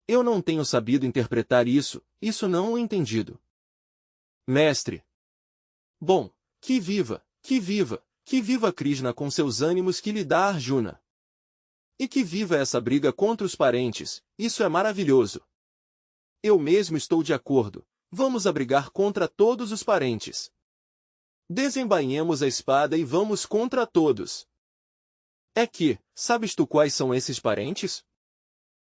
Eu não tenho sabido interpretar isso não o entendido. Mestre. Bom, que viva, que viva, que viva Krishna com seus ânimos que lhe dá Arjuna. E que viva essa briga contra os parentes, isso é maravilhoso. Eu mesmo estou de acordo, vamos abrigar contra todos os parentes. Desembainhemos a espada e vamos contra todos. É que, sabes tu quais são esses parentes?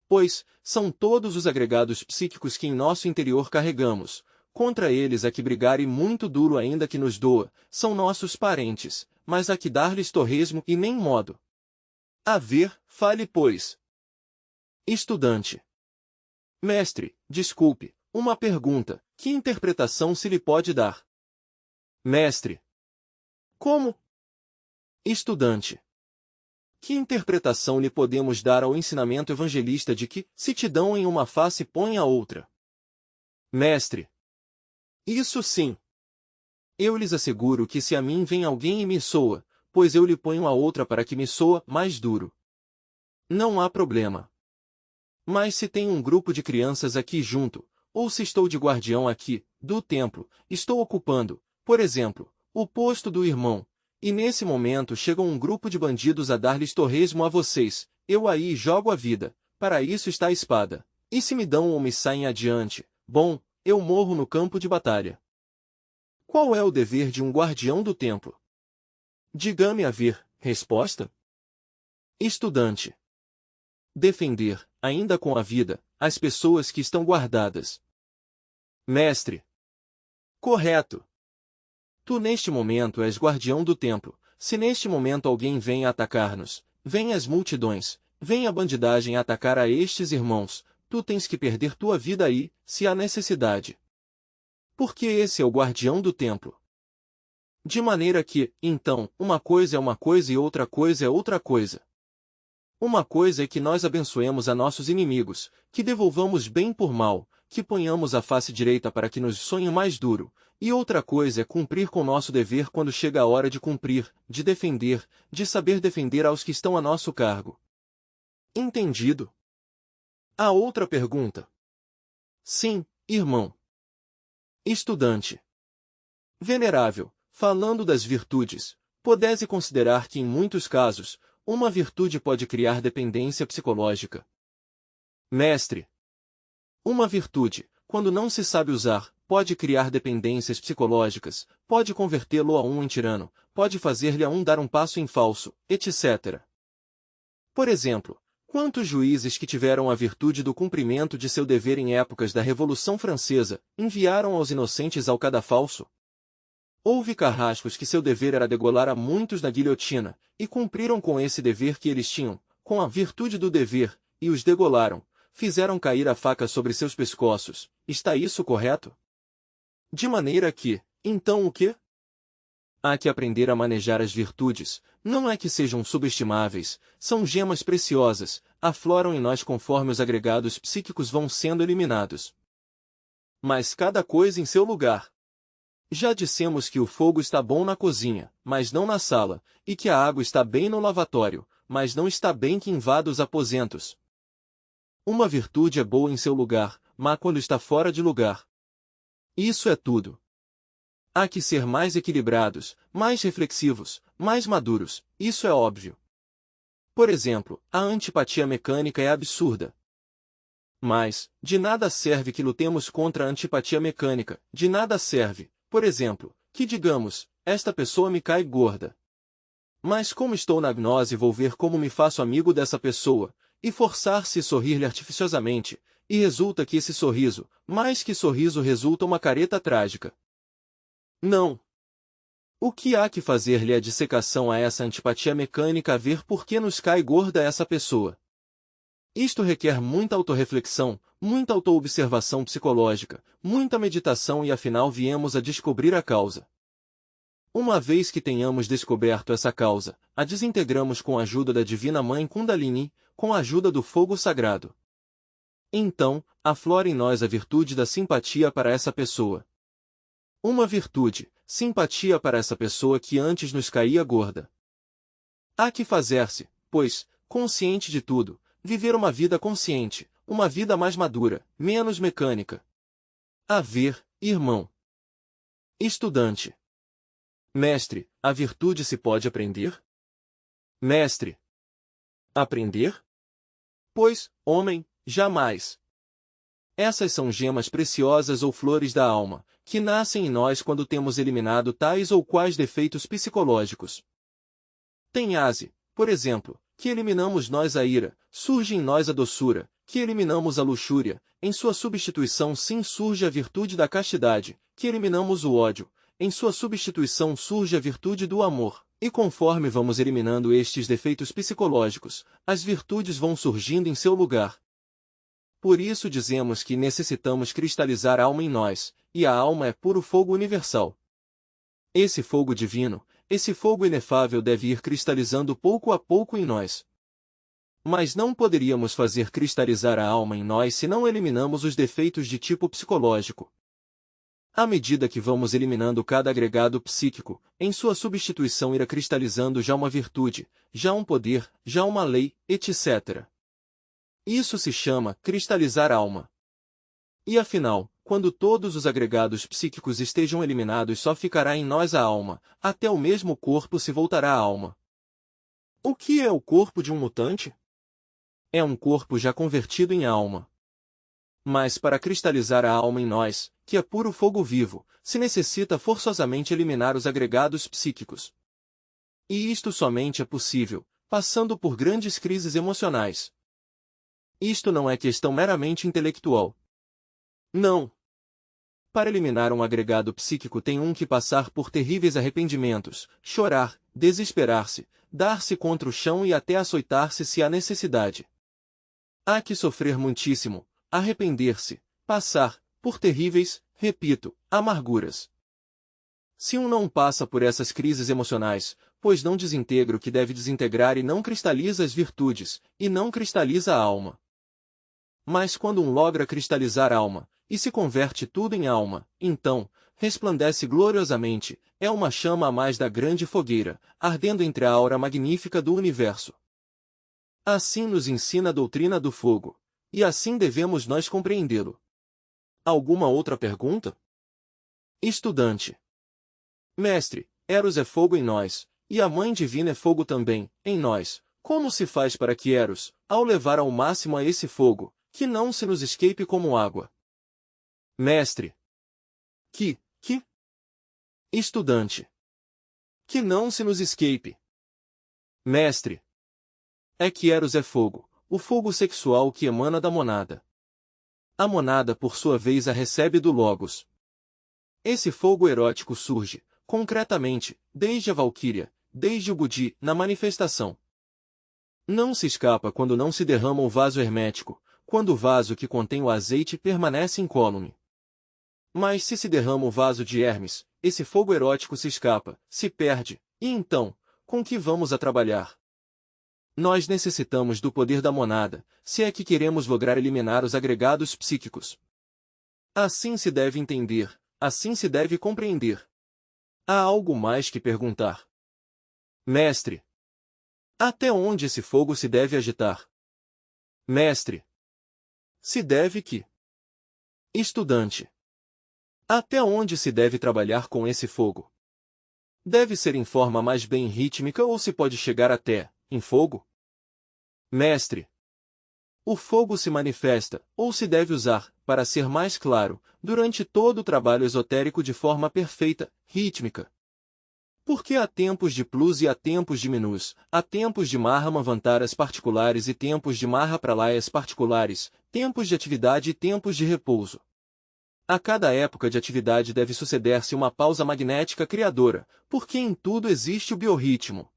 Pois, são todos os agregados psíquicos que em nosso interior carregamos. Contra eles há que brigar e muito duro ainda que nos doa, são nossos parentes, mas há que dar-lhes torresmo e nem modo. A ver, fale pois. Estudante. Mestre, desculpe, uma pergunta, que interpretação se lhe pode dar? Mestre. Como? Estudante. Que interpretação lhe podemos dar ao ensinamento evangelista de que, se te dão em uma face põe a outra? Mestre. Isso sim. Eu lhes asseguro que se a mim vem alguém e me soa, pois eu lhe ponho a outra para que me soa mais duro. Não há problema. Mas se tem um grupo de crianças aqui junto, ou se estou de guardião aqui, do templo, estou ocupando, por exemplo, o posto do irmão, e nesse momento chega um grupo de bandidos a dar-lhes torresmo a vocês, eu aí jogo a vida, para isso está a espada. E se me dão ou me saem adiante, bom, eu morro no campo de batalha. Qual é o dever de um guardião do templo? Diga-me a ver, resposta. Estudante. Defender, ainda com a vida, as pessoas que estão guardadas. Mestre. Correto. Tu neste momento és guardião do templo. Se neste momento alguém vem atacar-nos, vem as multidões, vem a bandidagem atacar a estes irmãos, tu tens que perder tua vida aí, se há necessidade. Porque esse é o guardião do templo. De maneira que, então, uma coisa é uma coisa e outra coisa é outra coisa. Uma coisa é que nós abençoemos a nossos inimigos, que devolvamos bem por mal, que ponhamos a face direita para que nos sonhe mais duro, e outra coisa é cumprir com nosso dever quando chega a hora de cumprir, de defender, de saber defender aos que estão a nosso cargo. Entendido? A outra pergunta. Sim, irmão. Estudante. Venerável, falando das virtudes, podese considerar que em muitos casos, uma virtude pode criar dependência psicológica. Mestre. Uma virtude, quando não se sabe usar, pode criar dependências psicológicas, pode convertê-lo a um em tirano, pode fazer-lhe a um dar um passo em falso, etc. Por exemplo, quantos juízes que tiveram a virtude do cumprimento de seu dever em épocas da Revolução Francesa, enviaram aos inocentes ao cadafalso? Houve carrascos que seu dever era degolar a muitos na guilhotina, e cumpriram com esse dever que eles tinham, com a virtude do dever, e os degolaram, fizeram cair a faca sobre seus pescoços. Está isso correto? De maneira que, então o quê? Há que aprender a manejar as virtudes, não é que sejam subestimáveis, são gemas preciosas, afloram em nós conforme os agregados psíquicos vão sendo eliminados. Mas cada coisa em seu lugar. Já dissemos que o fogo está bom na cozinha, mas não na sala, e que a água está bem no lavatório, mas não está bem que invada os aposentos. Uma virtude é boa em seu lugar, má quando está fora de lugar. Isso é tudo. Há que ser mais equilibrados, mais reflexivos, mais maduros, isso é óbvio. Por exemplo, a antipatia mecânica é absurda. Mas, de nada serve que lutemos contra a antipatia mecânica, de nada serve, por exemplo, que digamos, esta pessoa me cai gorda. Mas como estou na gnose vou ver como me faço amigo dessa pessoa, e forçar-se a sorrir-lhe artificiosamente, e resulta que esse sorriso, mais que sorriso resulta uma careta trágica. Não. O que há que fazer-lhe é dissecação a essa antipatia mecânica a ver por que nos cai gorda essa pessoa. Isto requer muita autorreflexão, muita autoobservação psicológica, muita meditação e afinal viemos a descobrir a causa. Uma vez que tenhamos descoberto essa causa, a desintegramos com a ajuda da Divina Mãe Kundalini, com a ajuda do fogo sagrado. Então, aflora em nós a virtude da simpatia para essa pessoa. Uma virtude, simpatia para essa pessoa que antes nos caía gorda. Há que fazer-se, pois, consciente de tudo, viver uma vida consciente, uma vida mais madura, menos mecânica. A ver, irmão. Estudante. Mestre, a virtude se pode aprender? Mestre. Aprender? Pois, homem, jamais. Essas são gemas preciosas ou flores da alma, que nascem em nós quando temos eliminado tais ou quais defeitos psicológicos. Tenhase, por exemplo, que eliminamos nós a ira, surge em nós a doçura, que eliminamos a luxúria, em sua substituição sim surge a virtude da castidade, que eliminamos o ódio, em sua substituição surge a virtude do amor, e conforme vamos eliminando estes defeitos psicológicos, as virtudes vão surgindo em seu lugar. Por isso dizemos que necessitamos cristalizar a alma em nós, e a alma é puro fogo universal. Esse fogo divino, esse fogo inefável deve ir cristalizando pouco a pouco em nós. Mas não poderíamos fazer cristalizar a alma em nós se não eliminamos os defeitos de tipo psicológico. À medida que vamos eliminando cada agregado psíquico, em sua substituição irá cristalizando já uma virtude, já um poder, já uma lei, etc. Isso se chama cristalizar a alma. E afinal, quando todos os agregados psíquicos estejam eliminados só ficará em nós a alma, até o mesmo corpo se voltará à alma. O que é o corpo de um mutante? É um corpo já convertido em alma. Mas para cristalizar a alma em nós, que é puro fogo vivo, se necessita forçosamente eliminar os agregados psíquicos. E isto somente é possível, passando por grandes crises emocionais. Isto não é questão meramente intelectual. Não. Para eliminar um agregado psíquico tem que passar por terríveis arrependimentos, chorar, desesperar-se, dar-se contra o chão e até açoitar-se se há necessidade. Há que sofrer muitíssimo, arrepender-se, passar, por terríveis, repito, amarguras. Se não passa por essas crises emocionais, pois não desintegra o que deve desintegrar e não cristaliza as virtudes, e não cristaliza a alma. Mas quando logra cristalizar a alma, e se converte tudo em alma, então, resplandece gloriosamente, é uma chama a mais da grande fogueira, ardendo entre a aura magnífica do universo. Assim nos ensina a doutrina do fogo, e assim devemos nós compreendê-lo. Alguma outra pergunta? Estudante. Mestre, Eros é fogo em nós, e a Mãe Divina é fogo também, em nós. Como se faz para que Eros, ao levar ao máximo a esse fogo, que não se nos escape como água. Mestre. Que? Estudante. Que não se nos escape. Mestre. É que Eros é fogo, o fogo sexual que emana da monada. A monada por sua vez a recebe do Logos. Esse fogo erótico surge, concretamente, desde a Valquíria, desde o Budi, na manifestação. Não se escapa quando não se derrama o vaso hermético, quando o vaso que contém o azeite permanece incólume. Mas se derrama o vaso de Hermes, esse fogo erótico se escapa, se perde, e então, com que vamos a trabalhar? Nós necessitamos do poder da monada, se é que queremos lograr eliminar os agregados psíquicos. Assim se deve entender, assim se deve compreender. Há algo mais que perguntar. Mestre. Até onde esse fogo se deve agitar? Mestre. Se deve que. Estudante. Até onde se deve trabalhar com esse fogo? Deve ser em forma mais bem rítmica ou se pode chegar até, em fogo? Mestre. O fogo se manifesta, ou se deve usar, para ser mais claro, durante todo o trabalho esotérico de forma perfeita, rítmica. Porque há tempos de plus e há tempos de minus, há tempos de Mahamanvantaras particulares e tempos de Mahapralayas particulares, tempos de atividade e tempos de repouso. A cada época de atividade deve suceder-se uma pausa magnética criadora, porque em tudo existe o biorritmo.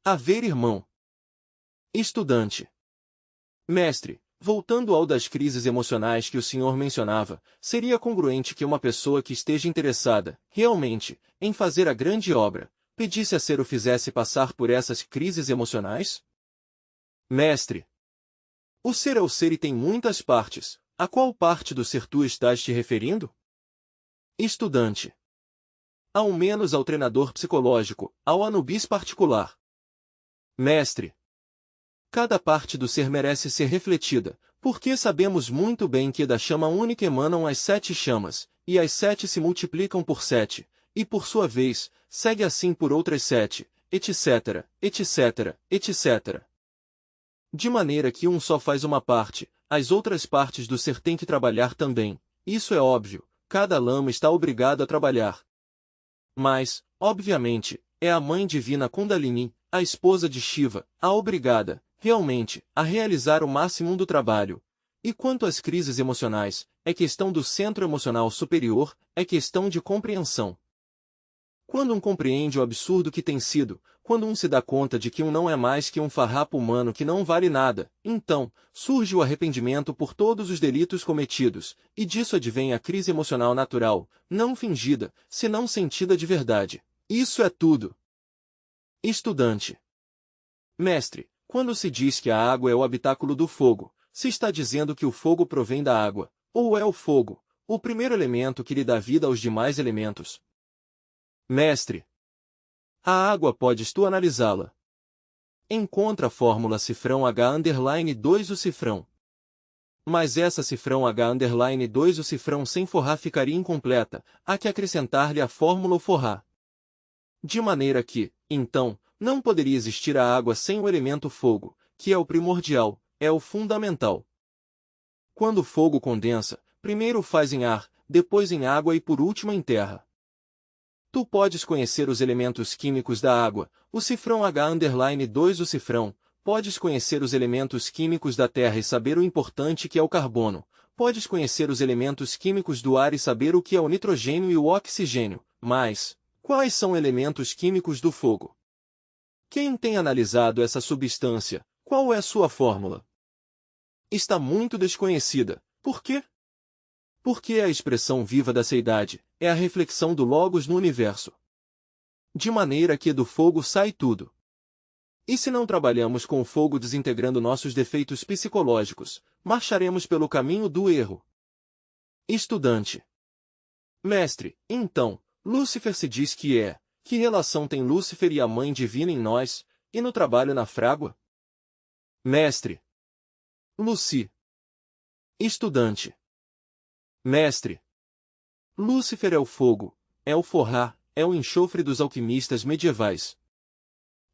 A ver, irmão. Estudante. Mestre, voltando ao das crises emocionais que o senhor mencionava, seria congruente que uma pessoa que esteja interessada, realmente, em fazer a grande obra, pedisse a ser o fizesse passar por essas crises emocionais? Mestre. O ser é o ser e tem muitas partes. A qual parte do ser tu estás te referindo? Estudante. Ao menos ao treinador psicológico, ao Anubis particular. Mestre. Cada parte do ser merece ser refletida, porque sabemos muito bem que da chama única emanam as 7 chamas, e as 7 se multiplicam por 7, e por sua vez, segue assim por outras 7, etc., etc., etc. De maneira que um só faz uma parte, as outras partes do ser têm que trabalhar também, isso é óbvio, cada lama está obrigado a trabalhar. Mas, obviamente, é a Mãe Divina Kundalini, a esposa de Shiva, a obrigada, realmente, a realizar o máximo do trabalho. E quanto às crises emocionais, é questão do centro emocional superior, é questão de compreensão. Quando um compreende o absurdo que tem sido, quando um se dá conta de que um não é mais que um farrapo humano que não vale nada, então, surge o arrependimento por todos os delitos cometidos, e disso advém a crise emocional natural, não fingida, senão sentida de verdade. Isso é tudo. Estudante. Mestre, quando se diz que a água é o habitáculo do fogo, se está dizendo que o fogo provém da água, ou é o fogo, o primeiro elemento que lhe dá vida aos demais elementos? Mestre. A água podes tu analisá-la. Encontra a fórmula cifrão H_2 o cifrão. Mas essa cifrão H_2 o cifrão sem forrar ficaria incompleta, há que acrescentar-lhe a fórmula o forrar. De maneira que, então, não poderia existir a água sem o elemento fogo, que é o primordial, é o fundamental. Quando o fogo condensa, primeiro faz em ar, depois em água e por último em terra. Tu podes conhecer os elementos químicos da água, o cifrão H_2 o cifrão, podes conhecer os elementos químicos da terra e saber o importante que é o carbono, podes conhecer os elementos químicos do ar e saber o que é o nitrogênio e o oxigênio, mas, quais são elementos químicos do fogo? Quem tem analisado essa substância, qual é sua fórmula? Está muito desconhecida. Por quê? Porque é a expressão viva da seidade, é a reflexão do Logos no universo. De maneira que do fogo sai tudo. E se não trabalhamos com o fogo desintegrando nossos defeitos psicológicos, marcharemos pelo caminho do erro. Estudante. Mestre, então, Lúcifer se diz que é. Que relação tem Lúcifer e a Mãe Divina em nós, e no trabalho na frágua? Mestre. Luci. Estudante. Mestre. Lúcifer é o fogo, é o forrar, é o enxofre dos alquimistas medievais.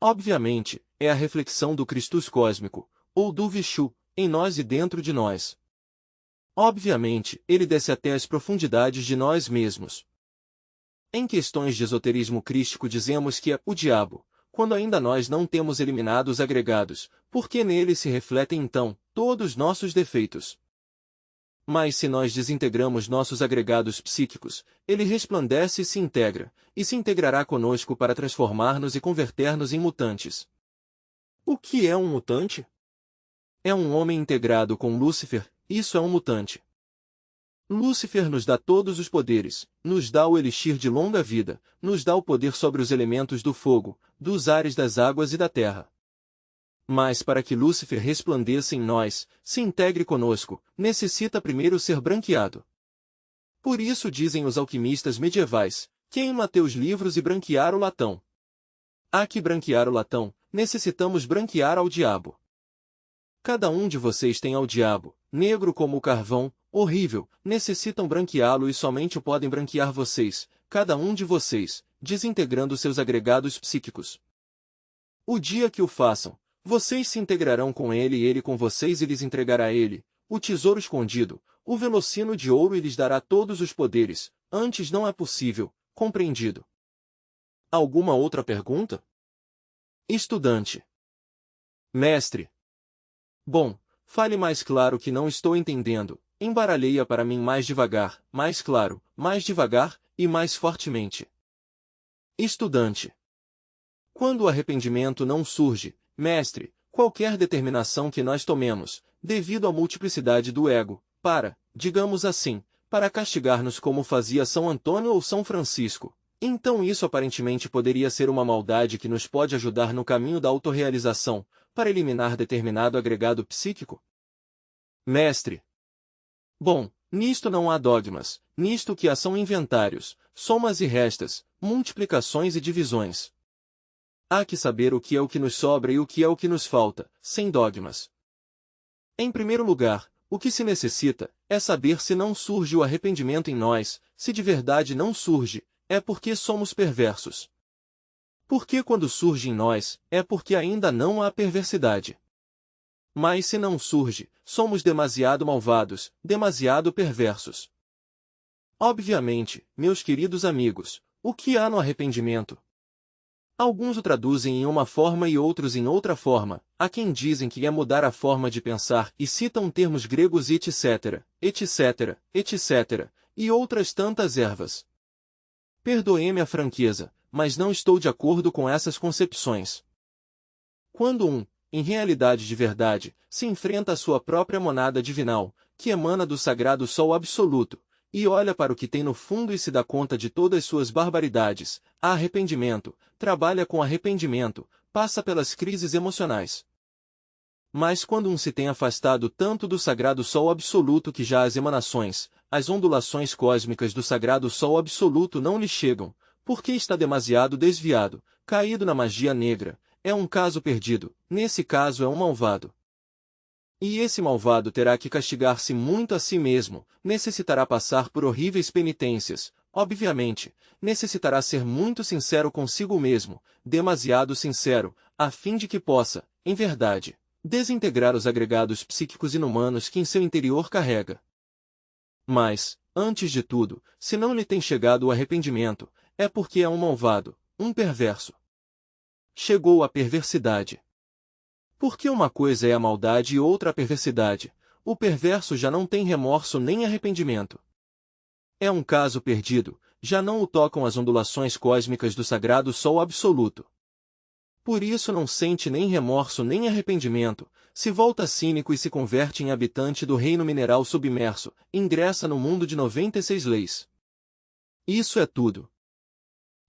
Obviamente, é a reflexão do Christus cósmico, ou do Vishu, em nós e dentro de nós. Obviamente, ele desce até as profundidades de nós mesmos. Em questões de esoterismo crístico dizemos que é o diabo, quando ainda nós não temos eliminado os agregados, porque nele se refletem então todos nossos defeitos. Mas se nós desintegramos nossos agregados psíquicos, ele resplandece e se integrará conosco para transformar-nos e converter-nos em mutantes. O que é um mutante? É um homem integrado com Lúcifer, isso é um mutante. Lúcifer nos dá todos os poderes, nos dá o elixir de longa vida, nos dá o poder sobre os elementos do fogo, dos ares, das águas e da terra. Mas para que Lúcifer resplandeça em nós, se integre conosco, necessita primeiro ser branqueado. Por isso dizem os alquimistas medievais, queima teus livros e branquear o latão. Há que branquear o latão, necessitamos branquear ao diabo. Cada um de vocês tem ao diabo, negro como o carvão, horrível, necessitam branqueá-lo e somente o podem branquear vocês, cada um de vocês, desintegrando seus agregados psíquicos. O dia que o façam, vocês se integrarão com ele e ele com vocês e lhes entregará a ele, o tesouro escondido, o velocino de ouro e lhes dará todos os poderes, antes não é possível, compreendido. Alguma outra pergunta? Estudante. Mestre. Bom, fale mais claro que não estou entendendo, embaralhei-a para mim mais devagar, mais claro, mais devagar, e mais fortemente. Estudante. Quando o arrependimento não surge, mestre, qualquer determinação que nós tomemos, devido à multiplicidade do ego, digamos assim, para castigar-nos como fazia São Antônio ou São Francisco, então isso aparentemente poderia ser uma maldade que nos pode ajudar no caminho da autorrealização, para eliminar determinado agregado psíquico? Mestre. Bom, nisto não há dogmas, nisto que há são inventários, somas e restas, multiplicações e divisões. Há que saber o que é o que nos sobra e o que é o que nos falta, sem dogmas. Em primeiro lugar, o que se necessita, é saber se não surge o arrependimento em nós, se de verdade não surge, é porque somos perversos. Porque quando surge em nós, é porque ainda não há perversidade. Mas se não surge, somos demasiado malvados, demasiado perversos. Obviamente, meus queridos amigos, o que há no arrependimento? Alguns o traduzem em uma forma e outros em outra forma, há quem dizem que é mudar a forma de pensar e citam termos gregos etc., etc., etc., e outras tantas ervas. Perdoe-me a franqueza, mas não estou de acordo com essas concepções. Quando em realidade de verdade, se enfrenta a sua própria monada divinal, que emana do sagrado Sol absoluto, e olha para o que tem no fundo e se dá conta de todas suas barbaridades, há arrependimento, trabalha com arrependimento, passa pelas crises emocionais. Mas quando se tem afastado tanto do sagrado Sol absoluto que já as emanações, as ondulações cósmicas do sagrado Sol absoluto não lhe chegam, porque está demasiado desviado, caído na magia negra, é um caso perdido, nesse caso é um malvado. E esse malvado terá que castigar-se muito a si mesmo, necessitará passar por horríveis penitências, obviamente, necessitará ser muito sincero consigo mesmo, demasiado sincero, a fim de que possa, em verdade, desintegrar os agregados psíquicos inumanos que em seu interior carrega. Mas, antes de tudo, se não lhe tem chegado o arrependimento, é porque é um malvado, um perverso. Chegou a perversidade. Porque uma coisa é a maldade e outra a perversidade, o perverso já não tem remorso nem arrependimento. É um caso perdido, já não o tocam as ondulações cósmicas do sagrado Sol absoluto. Por isso não sente nem remorso nem arrependimento, se volta cínico e se converte em habitante do reino mineral submerso, ingressa no mundo de 96 leis. Isso é tudo.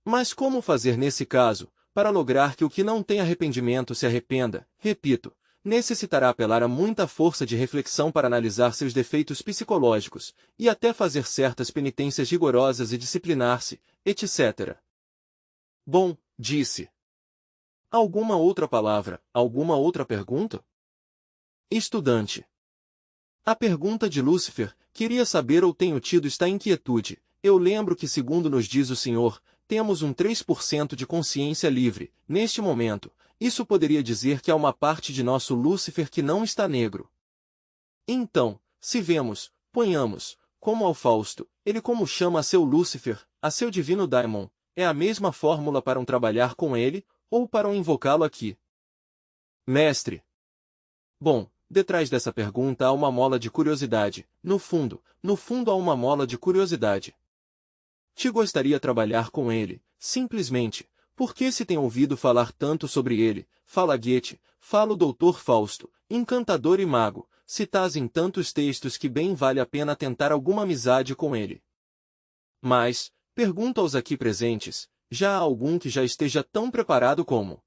Mas como fazer nesse caso, para lograr que o que não tem arrependimento se arrependa? Repito, necessitará apelar a muita força de reflexão para analisar seus defeitos psicológicos, e até fazer certas penitências rigorosas e disciplinar-se, etc. Bom, disse. Alguma outra palavra, alguma outra pergunta? Estudante. A pergunta de Lúcifer, queria saber ou tenho tido esta inquietude, eu lembro que segundo nos diz o Senhor, temos um 3% de consciência livre, neste momento, isso poderia dizer que há uma parte de nosso Lúcifer que não está negro. Então, se vemos, ponhamos, como ao Fausto, ele como chama a seu Lúcifer, a seu divino Daimon, é a mesma fórmula para um trabalhar com ele, ou para um invocá-lo aqui? Mestre. Bom, detrás dessa pergunta há uma mola de curiosidade, no fundo há uma mola de curiosidade. Te gostaria trabalhar com ele, simplesmente, porque se tem ouvido falar tanto sobre ele, fala Goethe, fala o Dr. Fausto, encantador e mago, citados em tantos textos que bem vale a pena tentar alguma amizade com ele. Mas, pergunto aos aqui presentes, já há algum que já esteja tão preparado como